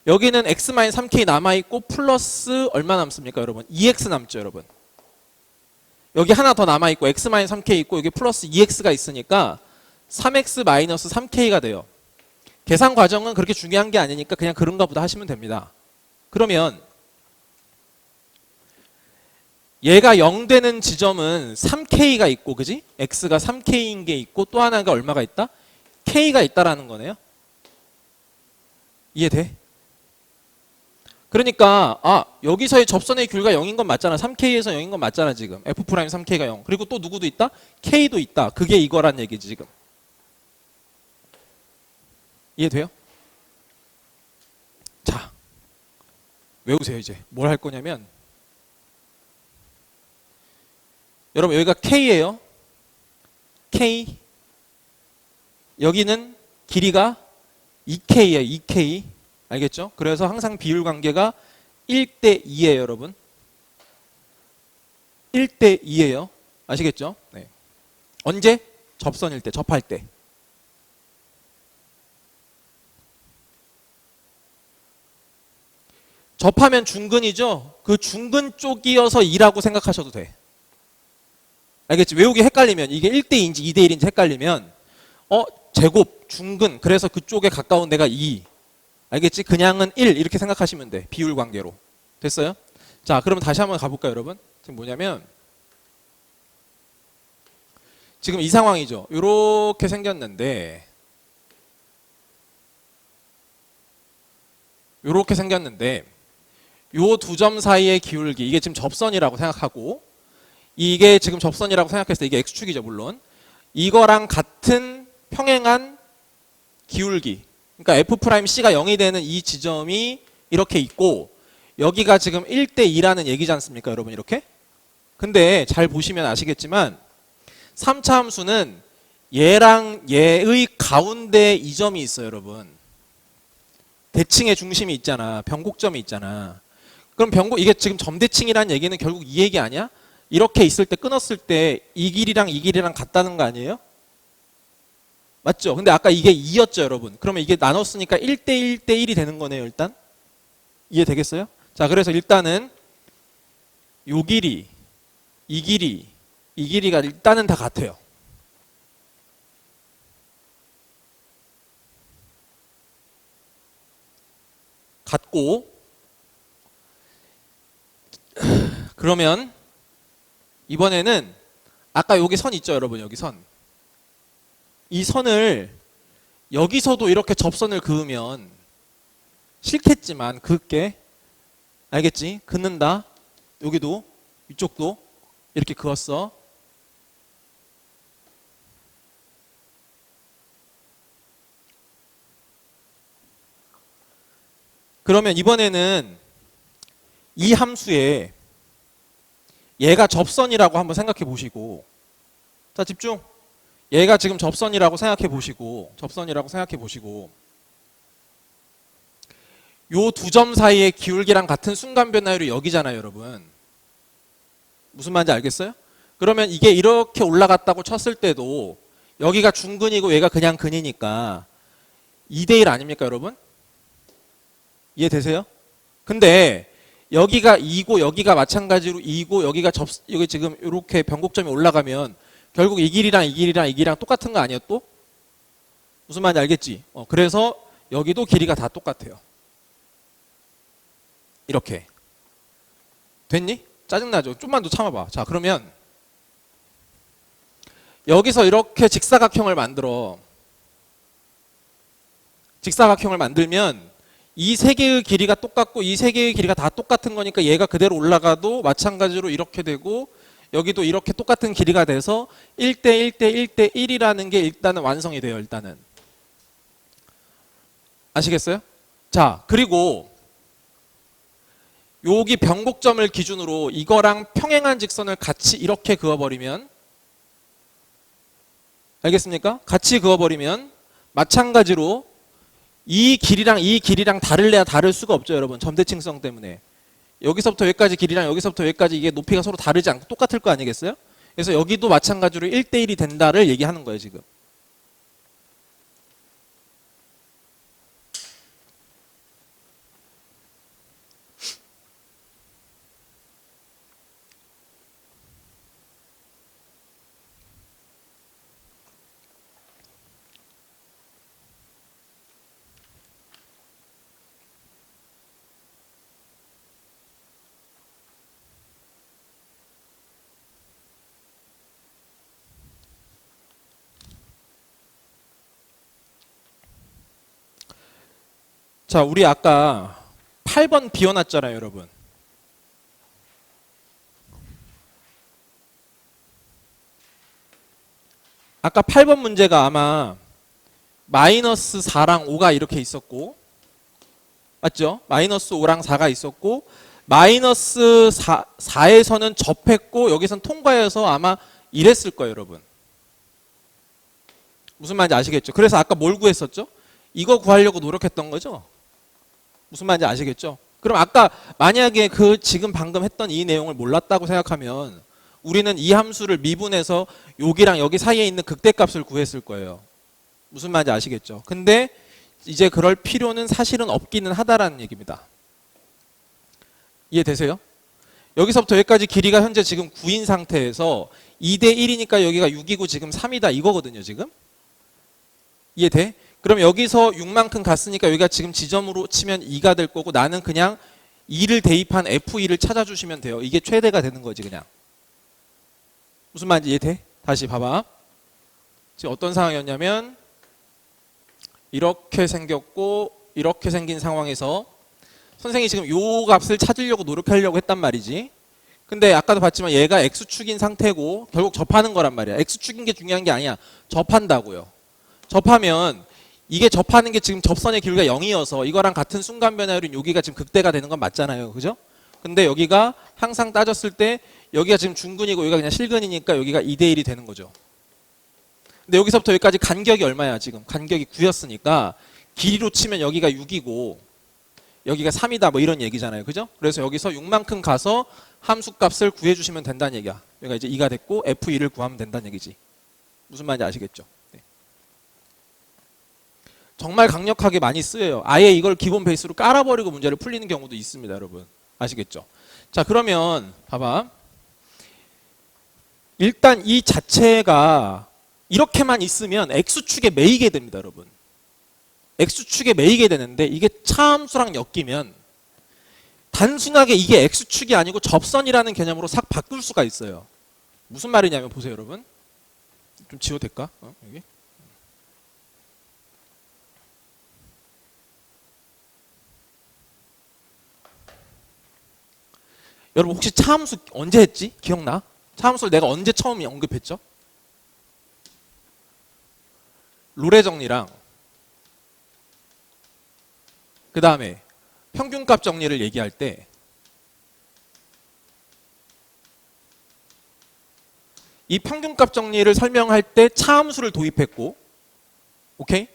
여기는 x-3k 남아있고 플러스 얼마 남습니까 여러분? 2x 남죠 여러분. 여기 하나 더 남아있고 x-3k 있고 여기 플러스 2x가 있으니까 3x-3k가 돼요. 계산 과정은 그렇게 중요한 게 아니니까 그냥 그런가 보다 하시면 됩니다. 그러면 얘가 0 되는 지점은 3k가 있고 그지? x가 3k인 게 있고 또 하나가 얼마가 있다? k가 있다라는 거네요. 이해돼? 그러니까 여기서의 접선의 귤가 0인 건 맞잖아. 3k에서 0인 건 맞잖아 지금. f'3k가 0. 그리고 또 누구도 있다? k도 있다. 그게 이거란 얘기지 지금. 이해돼요? 자, 외우세요 이제. 뭘 할 거냐면 여러분 여기가 k예요. k. 여기는 길이가 2k예요. 2k. 알겠죠? 그래서 항상 비율 관계가 1대 2예요, 여러분. 1대 2예요. 아시겠죠? 네. 언제? 접선일 때, 접할 때. 접하면 중근이죠? 그 중근 쪽이어서 2라고 생각하셔도 돼. 알겠지? 외우기 헷갈리면 이게 1대2인지 2대1인지 헷갈리면 제곱, 중근, 그래서 그쪽에 가까운 데가 2. 알겠지? 그냥은 1 이렇게 생각하시면 돼. 비율 관계로. 됐어요? 자, 그러면 다시 한번 가볼까요, 여러분? 지금 뭐냐면 지금 이 상황이죠. 이렇게 생겼는데 이렇게 생겼는데 요 두 점 사이의 기울기 이게 지금 접선이라고 생각하고 이게 지금 접선이라고 생각했을 때 이게 x축이죠, 물론. 이거랑 같은 평행한 기울기 그러니까 f'C가 0이 되는 이 지점이 이렇게 있고 여기가 지금 1대2라는 얘기지 않습니까 여러분 이렇게? 근데 잘 보시면 아시겠지만 3차 함수는 얘랑 얘의 가운데 이 점이 있어요 여러분. 대칭의 중심이 있잖아. 변곡점이 있잖아. 그럼 이게 지금 점대칭이라는 얘기는 결국 이 얘기 아니야? 이렇게 있을 때 끊었을 때 이 길이랑 같다는 거 아니에요? 맞죠? 근데 아까 이게 2였죠, 여러분. 그러면 이게 나눴으니까 1대1대1이 되는 거네요, 일단. 이해되겠어요? 자, 그래서 일단은 요 길이, 이 길이가 일단은 다 같아요. 같고 그러면 이번에는 아까 여기 선 있죠, 여러분. 여기 선. 이 선을 여기서도 이렇게 접선을 그으면 싫겠지만 그을게. 알겠지? 긋는다. 여기도 이쪽도 이렇게 그었어. 그러면 이번에는 이 함수에 얘가 접선이라고 한번 생각해 보시고 자 집중. 얘가 지금 접선이라고 생각해 보시고 요 두 점 사이의 기울기랑 같은 순간 변화율이 여기잖아요 여러분. 무슨 말인지 알겠어요? 그러면 이게 이렇게 올라갔다고 쳤을 때도 여기가 중근이고 얘가 그냥 근이니까 2대1 아닙니까 여러분? 이해되세요? 근데 여기가 2고 여기가 마찬가지로 2고 여기 지금 이렇게 변곡점이 올라가면 결국 이 길이랑 똑같은 거 아니에요 또? 무슨 말인지 알겠지? 그래서 여기도 길이가 다 똑같아요. 이렇게. 됐니? 짜증나죠? 좀만 더 참아봐. 자, 그러면 여기서 이렇게 직사각형을 만들면 이 세 개의 길이가 똑같고 이 세 개의 길이가 다 똑같은 거니까 얘가 그대로 올라가도 마찬가지로 이렇게 되고 여기도 이렇게 똑같은 길이가 돼서 1대1대1대1이라는 게 일단은 완성이 돼요. 일단은. 아시겠어요? 자, 그리고 여기 변곡점을 기준으로 이거랑 평행한 직선을 같이 이렇게 그어버리면, 알겠습니까? 같이 그어버리면 마찬가지로 이 길이랑 다를래야 다를 수가 없죠, 여러분. 점대칭성 때문에. 여기서부터 여기까지 길이랑 여기서부터 여기까지 이게 높이가 서로 다르지 않고 똑같을 거 아니겠어요? 그래서 여기도 마찬가지로 1대1이 된다를 얘기하는 거예요, 지금. 자, 우리 아까 8번 비워놨잖아요, 여러분. 아까 8번 문제가 아마 마이너스 4랑 5가 이렇게 있었고, 맞죠? 마이너스 5랑 4가 있었고, 마이너스 4에서는 접했고, 여기선 통과해서 아마 이랬을 거예요, 여러분. 무슨 말인지 아시겠죠? 그래서 아까 뭘 구했었죠? 이거 구하려고 노력했던 거죠? 무슨 말인지 아시겠죠? 그럼 아까 만약에 그 지금 방금 했던 이 내용을 몰랐다고 생각하면 우리는 이 함수를 미분해서 여기랑 여기 사이에 있는 극대값을 구했을 거예요. 무슨 말인지 아시겠죠? 근데 이제 그럴 필요는 사실은 없기는 하다라는 얘기입니다. 이해되세요? 여기서부터 여기까지 길이가 현재 지금 9인 상태에서 2대 1이니까 여기가 6이고 지금 3이다 이거거든요, 지금. 이해돼? 그럼 여기서 6만큼 갔으니까 여기가 지금 지점으로 치면 2가 될 거고 나는 그냥 2를 대입한 F2를 찾아주시면 돼요. 이게 최대가 되는 거지 그냥. 무슨 말인지 이해돼? 다시 봐봐. 지금 어떤 상황이었냐면 이렇게 생겼고 이렇게 생긴 상황에서 선생님이 지금 요 값을 찾으려고 노력하려고 했단 말이지. 근데 아까도 봤지만 얘가 X축인 상태고 결국 접하는 거란 말이야. X축인 게 중요한 게 아니야. 접한다고요. 접하면 이게 접하는 게 지금 접선의 길이가 0이어서 이거랑 같은 순간 변화율은 여기가 지금 극대가 되는 건 맞잖아요. 그죠? 근데 여기가 항상 따졌을 때 여기가 지금 중근이고 여기가 그냥 실근이니까 여기가 2대 1이 되는 거죠. 근데 여기서부터 여기까지 간격이 얼마야 지금? 간격이 9였으니까 길이로 치면 여기가 6이고 여기가 3이다 뭐 이런 얘기잖아요. 그죠? 그래서 여기서 6만큼 가서 함수 값을 구해주시면 된다는 얘기야. 여기가 이제 2가 됐고 F2를 구하면 된다는 얘기지. 무슨 말인지 아시겠죠? 네. 정말 강력하게 많이 쓰여요. 아예 이걸 기본 베이스로 깔아버리고 문제를 풀리는 경우도 있습니다, 여러분. 아시겠죠? 자, 그러면 봐봐. 일단 이 자체가 이렇게만 있으면 X축에 매이게 됩니다, 여러분. X축에 매이게 되는데 이게 차함수랑 엮이면 단순하게 이게 X축이 아니고 접선이라는 개념으로 싹 바꿀 수가 있어요. 무슨 말이냐면 보세요, 여러분. 좀 지워도 될까? 여기. 여러분 혹시 차함수 언제 했지? 기억나? 차함수를 내가 언제 처음 언급했죠? 롤의 정리랑 그 다음에 평균값 정리를 얘기할 때 이 평균값 정리를 설명할 때 차함수를 도입했고, 오케이?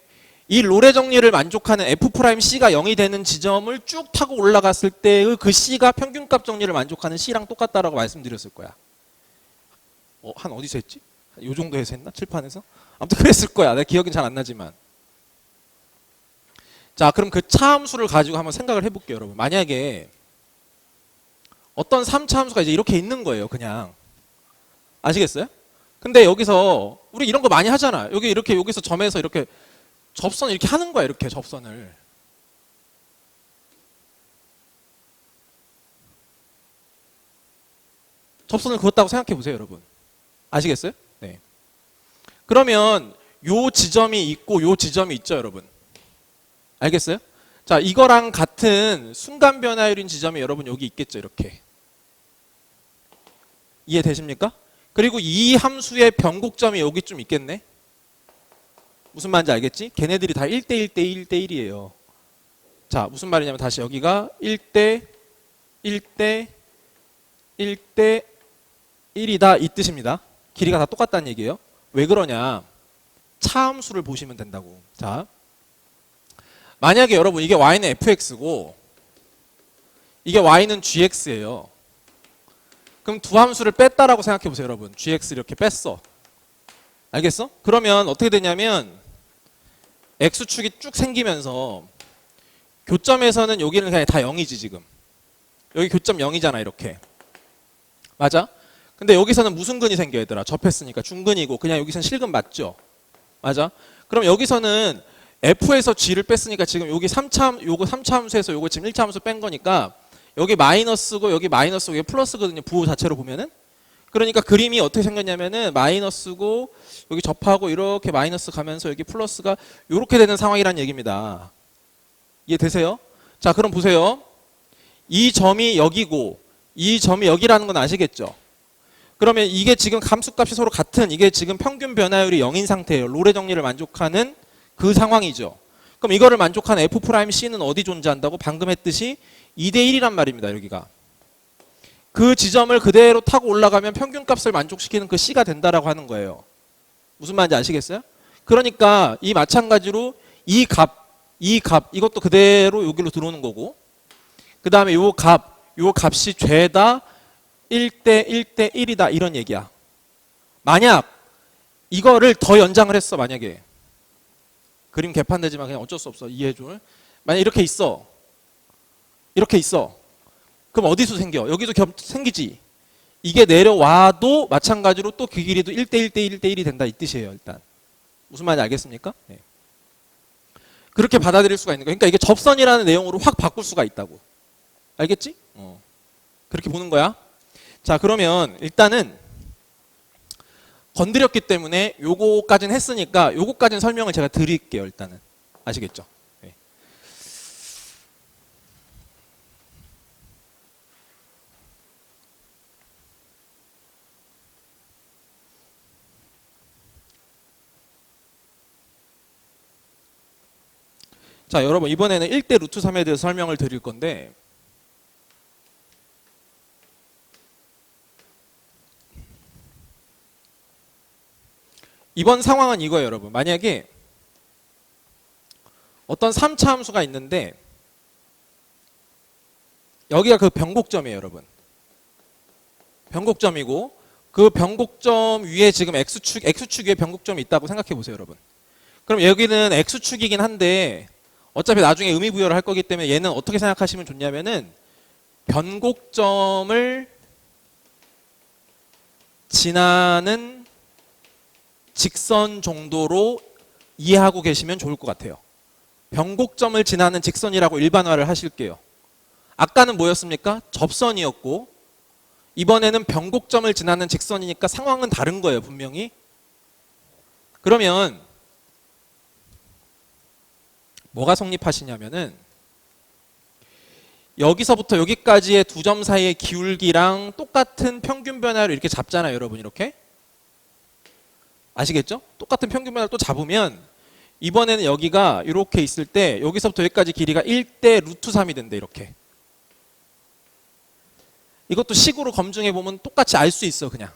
이 롤의 정리를 만족하는 F'C가 0이 되는 지점을 쭉 타고 올라갔을 때의 그 C가 평균값 정리를 만족하는 C랑 똑같다라고 말씀드렸을 거야. 한 어디서 했지? 요 정도에서 했나? 칠판에서? 아무튼 그랬을 거야. 내가 기억은 잘 안 나지만. 자, 그럼 그 차함수를 가지고 한번 생각을 해볼게요, 여러분. 만약에 어떤 3차 함수가 이제 이렇게 있는 거예요, 그냥. 아시겠어요? 근데 여기서 우리 이런 거 많이 하잖아. 여기 이렇게 여기서 점에서 이렇게 접선 이렇게 하는 거야, 이렇게 접선을. 접선을 그었다고 생각해 보세요, 여러분. 아시겠어요? 네. 그러면 요 지점이 있고 요 지점이 있죠, 여러분. 알겠어요? 자, 이거랑 같은 순간 변화율인 지점이 여러분 여기 있겠죠, 이렇게. 이해되십니까? 그리고 이 함수의 변곡점이 여기쯤 있겠네. 무슨 말인지 알겠지? 걔네들이 다 1대 1대 1대 1이에요. 자, 무슨 말이냐면 다시 여기가 1대 1대 1대 1이다 이 뜻입니다. 길이가 다 똑같다는 얘기예요. 왜 그러냐? 차함수를 보시면 된다고. 자, 만약에 여러분 이게 y는 fx고 이게 y는 gx예요. 그럼 두 함수를 뺐다라고 생각해 보세요, 여러분. gx 이렇게 뺐어. 알겠어? 그러면 어떻게 되냐면 x축이 쭉 생기면서 교점에서는 여기는 그냥 다 0이지 지금. 여기 교점 0이잖아 이렇게. 맞아? 근데 여기서는 무슨 근이 생겨 얘들아? 접했으니까 중근이고 그냥 여기서는 실근 맞죠? 맞아? 그럼 여기서는 f에서 g를 뺐으니까 지금 여기 3차, 요거 3차 함수에서 요거 지금 1차 함수 뺀 거니까 여기 마이너스고 여기 마이너스고 여기 플러스거든요. 부호 자체로 보면은. 그러니까 그림이 어떻게 생겼냐면은 마이너스고 여기 접하고 이렇게 마이너스 가면서 여기 플러스가 이렇게 되는 상황이란 얘기입니다. 이해되세요? 자, 그럼 보세요. 이 점이 여기고 이 점이 여기라는 건 아시겠죠? 그러면 이게 지금 감수값이 서로 같은 이게 지금 평균 변화율이 0인 상태예요. 롤의 정리를 만족하는 그 상황이죠. 그럼 이거를 만족하는 F'C는 어디 존재한다고? 방금 했듯이 2대 1이란 말입니다. 여기가. 그 지점을 그대로 타고 올라가면 평균값을 만족시키는 그 C가 된다라고 하는 거예요. 무슨 말인지 아시겠어요? 그러니까 이 마찬가지로 이 값 이것도 그대로 여기로 들어오는 거고 그 다음에 요 값이 죄다 1대 1대 1이다 이런 얘기야. 만약 이거를 더 연장을 했어. 만약에 그림 개판되지만 그냥 어쩔 수 없어. 이해해줘. 만약 이렇게 있어. 그럼 어디서 생겨? 여기도 생기지. 이게 내려와도 마찬가지로 또 그 길이도 1대 1대 1대 1이 된다 이 뜻이에요. 일단 무슨 말인지 알겠습니까? 네. 그렇게 받아들일 수가 있는 거예요. 그러니까 이게 접선이라는 내용으로 확 바꿀 수가 있다고. 알겠지? 그렇게 보는 거야. 자, 그러면 일단은 건드렸기 때문에 요거까지는 했으니까 요거까지는 설명을 제가 드릴게요. 일단은 아시겠죠? 네. 자, 여러분 이번에는 1대 루트 3에 대해서 설명을 드릴 건데 이번 상황은 이거예요, 여러분. 만약에 어떤 3차 함수가 있는데 여기가 그 변곡점이에요, 여러분. 변곡점이고 그 변곡점 위에 지금 x축 위에 변곡점이 있다고 생각해 보세요, 여러분. 그럼 여기는 x축이긴 한데 어차피 나중에 의미 부여를 할 거기 때문에 얘는 어떻게 생각하시면 좋냐면은 변곡점을 지나는 직선 정도로 이해하고 계시면 좋을 것 같아요. 변곡점을 지나는 직선이라고 일반화를 하실게요. 아까는 뭐였습니까? 접선이었고 이번에는 변곡점을 지나는 직선이니까 상황은 다른 거예요, 분명히. 그러면 뭐가 성립하시냐면은 여기서부터 여기까지의 두 점 사이의 기울기랑 똑같은 평균 변화를 이렇게 잡잖아요, 여러분. 이렇게. 아시겠죠? 똑같은 평균 변화를 또 잡으면 이번에는 여기가 이렇게 있을 때 여기서부터 여기까지 길이가 1대 루트 3이 된대. 이렇게. 이것도 식으로 검증해 보면 똑같이 알 수 있어. 그냥.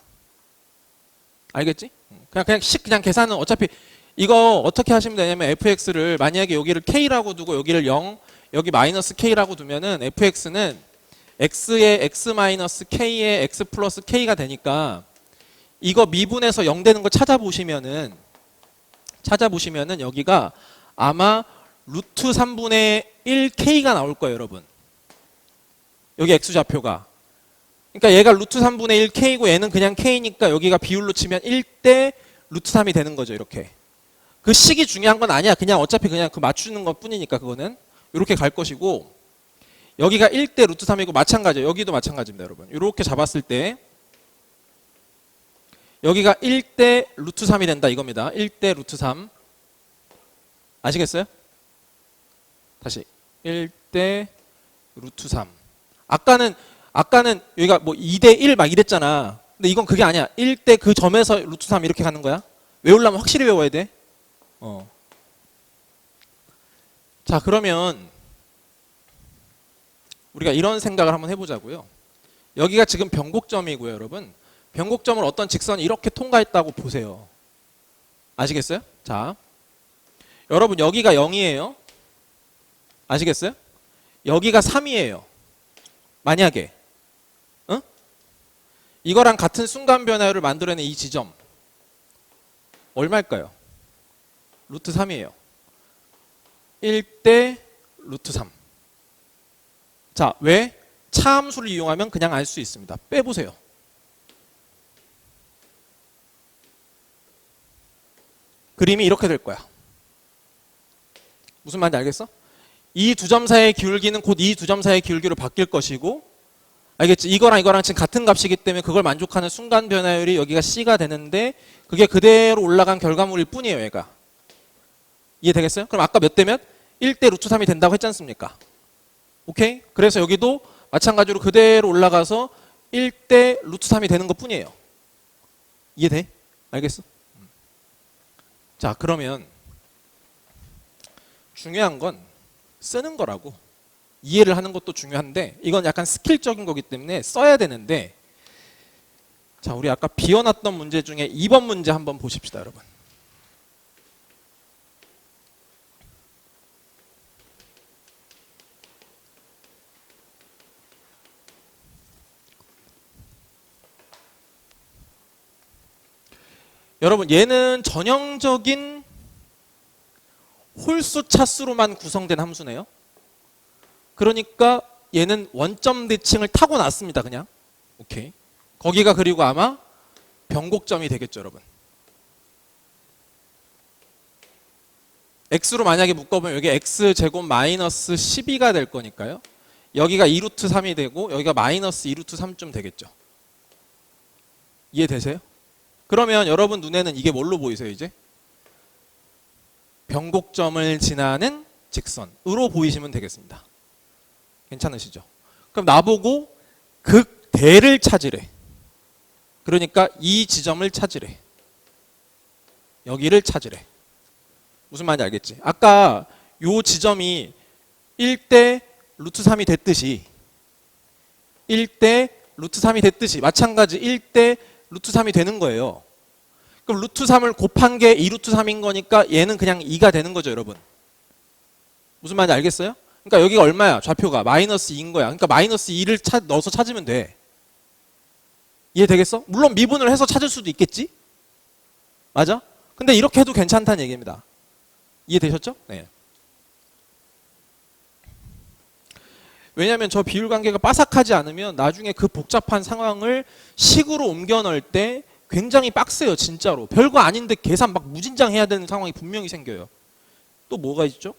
알겠지? 그냥 계산은 어차피 이거 어떻게 하시면 되냐면 fx를 만약에 여기를 k라고 두고 여기를 0 여기 마이너스 k라고 두면은 fx는 x의 x 마이너스 k의 x 플러스 k가 되니까 이거 미분해서 0 되는 거 찾아보시면은 여기가 아마 루트 3분의 1k가 나올 거예요, 여러분. 여기 x좌표가. 그러니까 얘가 루트 3분의 1k고 얘는 그냥 k니까 여기가 비율로 치면 1대 루트 3이 되는 거죠, 이렇게. 그 식이 중요한 건 아니야. 그냥 어차피 그냥 그 맞추는 것 뿐이니까 그거는. 이렇게 갈 것이고 여기가 1대 루트 3이고 마찬가지예요. 여기도 마찬가지입니다, 여러분. 이렇게 잡았을 때 여기가 1대 루트 3이 된다 이겁니다. 1대 루트 3. 아시겠어요? 다시 1대 루트 3. 아까는 여기가 뭐 2대 1 막 이랬잖아. 근데 이건 그게 아니야. 1대 그 점에서 루트 3 이렇게 가는 거야. 외우려면 확실히 외워야 돼. 자, 그러면 우리가 이런 생각을 한번 해보자고요. 여기가 지금 변곡점이고요, 여러분. 변곡점을 어떤 직선이 이렇게 통과했다고 보세요. 아시겠어요? 자, 여러분 여기가 0이에요. 아시겠어요? 여기가 3이에요. 만약에 이거랑 같은 순간 변화율을 만들어낸 이 지점 얼마일까요? 루트 3이에요. 1대 루트 3. 자, 왜? 차함수를 이용하면 그냥 알 수 있습니다. 빼보세요. 그림이 이렇게 될 거야. 무슨 말인지 알겠어? 이 두 점 사이의 기울기는 곧 이 두 점 사이의 기울기로 바뀔 것이고, 알겠지? 이거랑 이거랑 지금 같은 값이기 때문에 그걸 만족하는 순간 변화율이 여기가 C가 되는데 그게 그대로 올라간 결과물일 뿐이에요, 얘가. 이해되겠어요? 그럼 아까 몇 대 몇? 1대 루트 3이 된다고 했지 않습니까? 오케이? 그래서 여기도 마찬가지로 그대로 올라가서 1대 루트 3이 되는 것 뿐이에요. 이해돼? 알겠어? 자, 그러면 중요한 건 쓰는 거라고. 이해를 하는 것도 중요한데 이건 약간 스킬적인 거기 때문에 써야 되는데, 자, 우리 아까 비워놨던 문제 중에 2번 문제 한번 보십시다, 여러분. 여러분 얘는 전형적인 홀수 차수로만 구성된 함수네요. 그러니까 얘는 원점 대칭을 타고 났습니다. 그냥. 오케이. 거기가 그리고 아마 변곡점이 되겠죠, 여러분. x로 만약에 묶어보면 여기 x제곱 마이너스 12가 될 거니까요. 여기가 2루트 3이 되고 여기가 마이너스 2루트 3쯤 되겠죠. 이해되세요? 그러면 여러분 눈에는 이게 뭘로 보이세요, 이제? 변곡점을 지나는 직선으로 보이시면 되겠습니다. 괜찮으시죠? 그럼 나보고 극대를 찾으래. 그러니까 이 지점을 찾으래. 여기를 찾으래. 무슨 말인지 알겠지? 아까 요 지점이 1대 루트 3이 됐듯이 1대 루트 3이 됐듯이 마찬가지 1대 루트 3이 되는 거예요. 그럼 루트 3을 곱한 게 2루트 3인 거니까 얘는 그냥 2가 되는 거죠, 여러분. 무슨 말인지 알겠어요? 그러니까 여기가 얼마야? 좌표가 마이너스 2인 거야. 그러니까 마이너스 2를 넣어서 찾으면 돼. 이해되겠어? 물론 미분을 해서 찾을 수도 있겠지? 맞아? 근데 이렇게 해도 괜찮다는 얘기입니다. 이해되셨죠? 네. 왜냐하면 저 비율 관계가 빠삭하지 않으면 나중에 그 복잡한 상황을 식으로 옮겨 넣을 때 굉장히 빡세요, 진짜로. 별거 아닌데 계산 막 무진장 해야 되는 상황이 분명히 생겨요. 또 뭐가 있죠?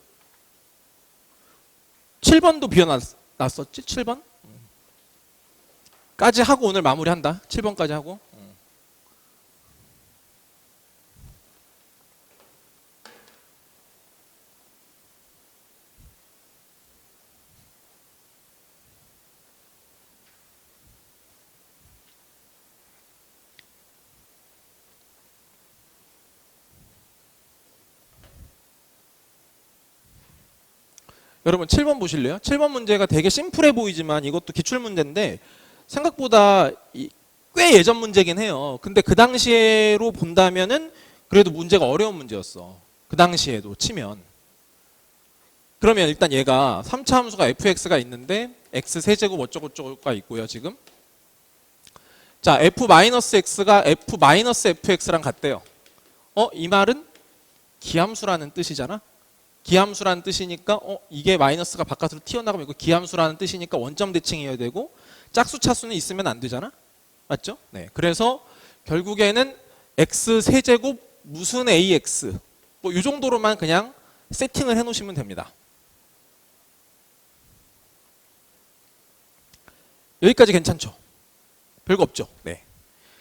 7번도 비워놨었지? 7번? 까지 하고 오늘 마무리한다. 7번까지 하고. 여러분 7번 보실래요? 7번 문제가 되게 심플해 보이지만 이것도 기출문제인데 생각보다 꽤 예전 문제긴 해요. 근데 그 당시에로 본다면은 그래도 문제가 어려운 문제였어. 그 당시에도 치면. 그러면 일단 얘가 3차 함수가 fx가 있는데 x 세제곱 어쩌고저쩌고가 있고요, 지금. 자, f-x가 f-fx랑 같대요. 이 말은 기함수라는 뜻이잖아? 기함수라는 뜻이니까 이게 마이너스가 바깥으로 튀어나가면 이거 기함수라는 뜻이니까 원점 대칭이어야 되고 짝수 차수는 있으면 안 되잖아? 맞죠? 네. 그래서 결국에는 x 세제곱 무슨 ax 뭐 이 정도로만 그냥 세팅을 해 놓으시면 됩니다. 여기까지 괜찮죠? 별거 없죠? 네.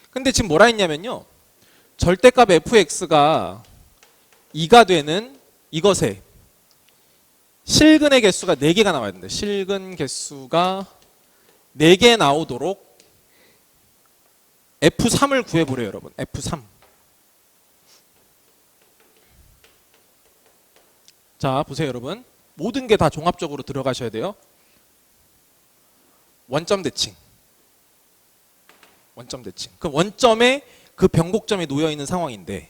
근데 지금 뭐라 했냐면요. 절대값 fx가 2가 되는 이것에 실근의 개수가 4개가 나와야 된다. 실근 개수가 4개 나오도록 F3을 구해보래요, 여러분. F3. 자, 보세요, 여러분. 모든 게 다 종합적으로 들어가셔야 돼요. 원점 대칭. 원점 대칭. 그 원점에 그 변곡점이 놓여 있는 상황인데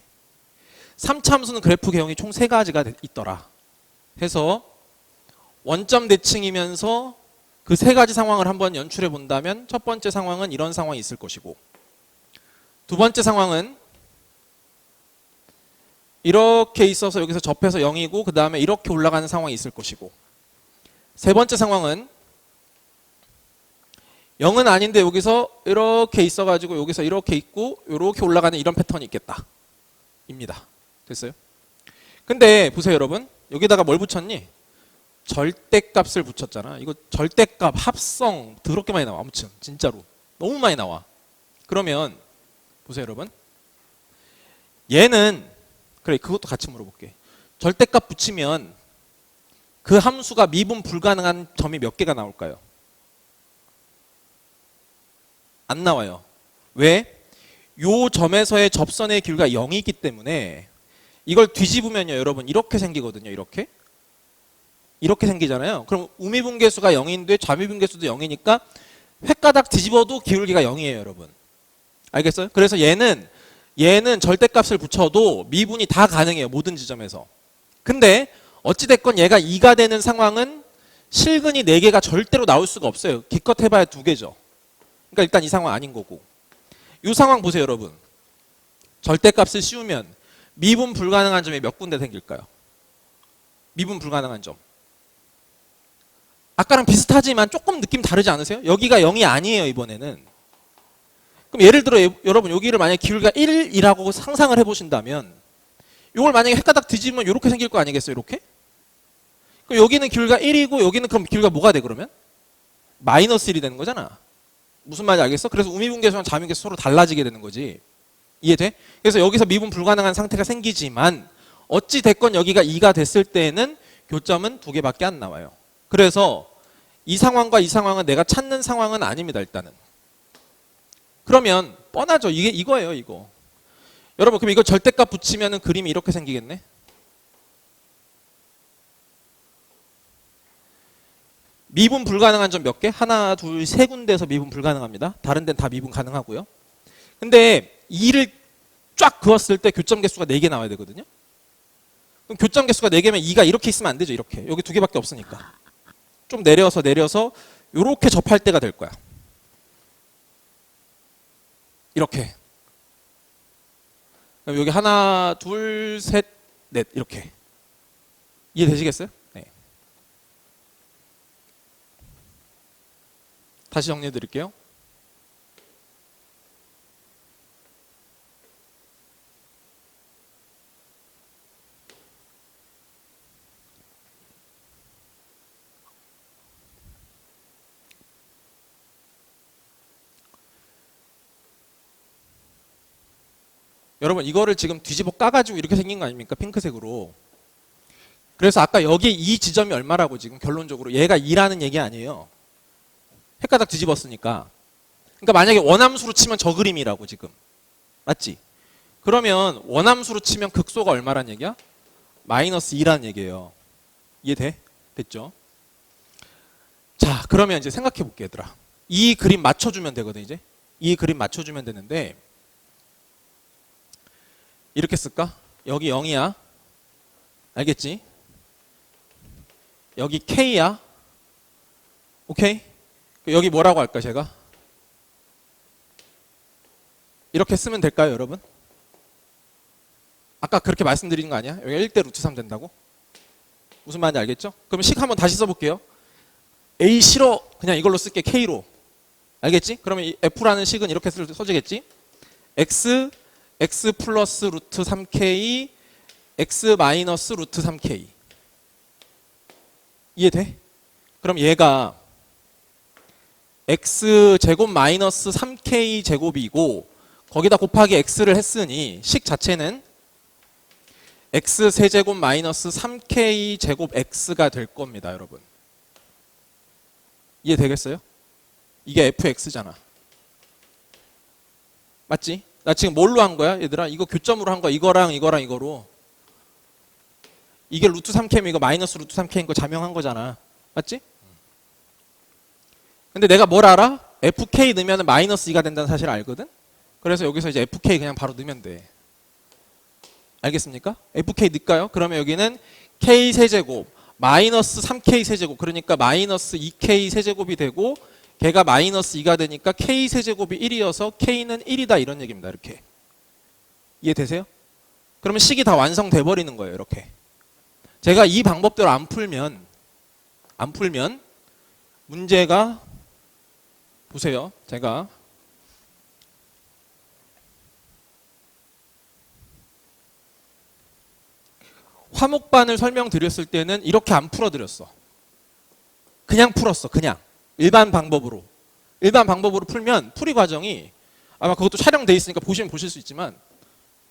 3차 함수는 그래프 개형이 총 3가지가 있더라. 해서 원점 대칭이면서 그 3가지 상황을 한번 연출해 본다면 첫 번째 상황은 이런 상황이 있을 것이고 두 번째 상황은 이렇게 있어서 여기서 접해서 0이고 그 다음에 이렇게 올라가는 상황이 있을 것이고 세 번째 상황은 0은 아닌데 여기서 이렇게 있어가지고 여기서 이렇게 있고 이렇게 올라가는 이런 패턴이 있겠다 입니다. 됐어요? 근데 보세요 여러분, 여기다가 뭘 붙였니? 절대값을 붙였잖아. 이거 절대값 합성 더럽게 많이 나와. 아무튼 진짜로 너무 많이 나와. 그러면 보세요 여러분, 얘는 그래 그것도 같이 물어볼게. 절대값 붙이면 그 함수가 미분 불가능한 점이 몇 개가 나올까요? 안 나와요. 왜? 요 점에서의 접선의 길이가 0이기 때문에 이걸 뒤집으면요 여러분 이렇게 생기거든요. 이렇게 생기잖아요. 그럼 우미분계수가 0인데 좌미분계수도 0이니까 획가닥 뒤집어도 기울기가 0이에요 여러분. 알겠어요? 그래서 얘는 절대값을 붙여도 미분이 다 가능해요. 모든 지점에서. 근데 어찌됐건 얘가 2가 되는 상황은 실근이 4개가 절대로 나올 수가 없어요. 기껏 해봐야 2개죠. 그러니까 일단 이 상황 아닌 거고. 이 상황 보세요 여러분. 절대값을 씌우면 미분 불가능한 점이 몇 군데 생길까요? 미분 불가능한 점. 아까랑 비슷하지만 조금 느낌 다르지 않으세요? 여기가 0이 아니에요 이번에는. 그럼 예를 들어 여러분 여기를 만약에 기울기가 1이라고 상상을 해보신다면 이걸 만약에 헷가닥 뒤집으면 이렇게 생길 거 아니겠어요? 이렇게? 그럼 여기는 기울기가 1이고 여기는 그럼 기울기가 뭐가 돼 그러면? 마이너스 1이 되는 거잖아. 무슨 말인지 알겠어? 그래서 우미분계수랑 좌미분계수 서로 달라지게 되는 거지. 이해돼? 그래서 여기서 미분 불가능한 상태가 생기지만 어찌 됐건 여기가 2가 됐을 때에는 교점은 2개밖에 안 나와요. 그래서 이 상황과 이 상황은 내가 찾는 상황은 아닙니다. 일단은. 그러면 뻔하죠. 이게 이거예요. 이거. 여러분 그럼 이거 절대값 붙이면 그림이 이렇게 생기겠네. 미분 불가능한 점 몇 개? 하나, 둘, 세 군데에서 미분 불가능합니다. 다른 데는 다 미분 가능하고요. 근데 2를 쫙 그었을 때 교점 개수가 4개 나와야 되거든요. 그럼 교점 개수가 4개면 2가 이렇게 있으면 안 되죠. 이렇게. 여기 2개밖에 없으니까. 좀 내려서 이렇게 접할 때가 될 거야. 이렇게. 그럼 여기 하나, 둘, 셋, 넷 이렇게. 이해되시겠어요? 네. 다시 정리해 드릴게요. 여러분 이거를 지금 뒤집어 까가지고 이렇게 생긴 거 아닙니까? 핑크색으로. 그래서 아까 여기 이 지점이 얼마라고 지금 결론적으로 얘가 2라는 얘기 아니에요. 헷가닥 뒤집었으니까. 그러니까 만약에 원함수로 치면 저 그림이라고 지금. 맞지? 그러면 원함수로 치면 극소가 얼마란 얘기야? 마이너스 2라는 얘기예요. 이해돼? 됐죠? 자 그러면 이제 생각해 볼게 얘들아. 이 그림 맞춰주면 되거든 이제. 이 그림 맞춰주면 되는데 이렇게 쓸까? 여기 0이야. 알겠지? 여기 K야. 오케이? 여기 뭐라고 할까 제가? 이렇게 쓰면 될까요 여러분? 아까 그렇게 말씀드린 거 아니야? 여기 1대 루트 3 된다고? 무슨 말인지 알겠죠? 그럼 식 한번 다시 써볼게요. A 싫어. 그냥 이걸로 쓸게. K로. 알겠지? 그러면 이 F라는 식은 이렇게 써지겠지? X 플러스 루트 3K X 마이너스 루트 3K. 이해돼? 그럼 얘가 X 제곱 마이너스 3K 제곱이고 거기다 곱하기 X를 했으니 식 자체는 X 세제곱 마이너스 3K 제곱 X가 될 겁니다 여러분. 이해되겠어요? 이게 fx잖아. 맞지? 나 지금 뭘로 한 거야 얘들아? 이거 교점으로 한 거야. 이거랑 이거로. 이게 루트 3K면 이거 마이너스 루트 3K인 거 자명한 거잖아. 맞지? 근데 내가 뭘 알아? fk 넣으면 마이너스 2가 된다는 사실을 알거든? 그래서 여기서 이제 fk 그냥 바로 넣으면 돼. 알겠습니까? fk 넣을까요? 그러면 여기는 k 세제곱 마이너스 3k 세제곱, 그러니까 마이너스 2k 세제곱이 되고 걔가 마이너스 2가 되니까 k 세제곱이 1이어서 k는 1이다 이런 얘기입니다. 이렇게. 이해되세요? 그러면 식이 다 완성돼 버리는 거예요. 이렇게. 제가 이 방법대로 안 풀면 문제가, 보세요. 제가 화목반을 설명드렸을 때는 이렇게 안 풀어드렸어. 그냥 풀었어. 그냥. 일반 방법으로 풀면 풀이 과정이 아마 그것도 촬영돼 있으니까 보시면 보실 수 있지만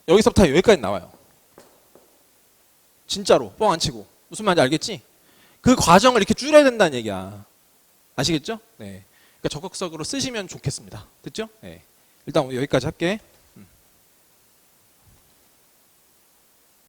여기서부터 여기까지 나와요. 진짜로 뻥 안 치고. 무슨 말인지 알겠지? 그 과정을 이렇게 줄여야 된다는 얘기야. 아시겠죠? 네. 그러니까 적극적으로 쓰시면 좋겠습니다. 됐죠? 네. 일단 여기까지 할게.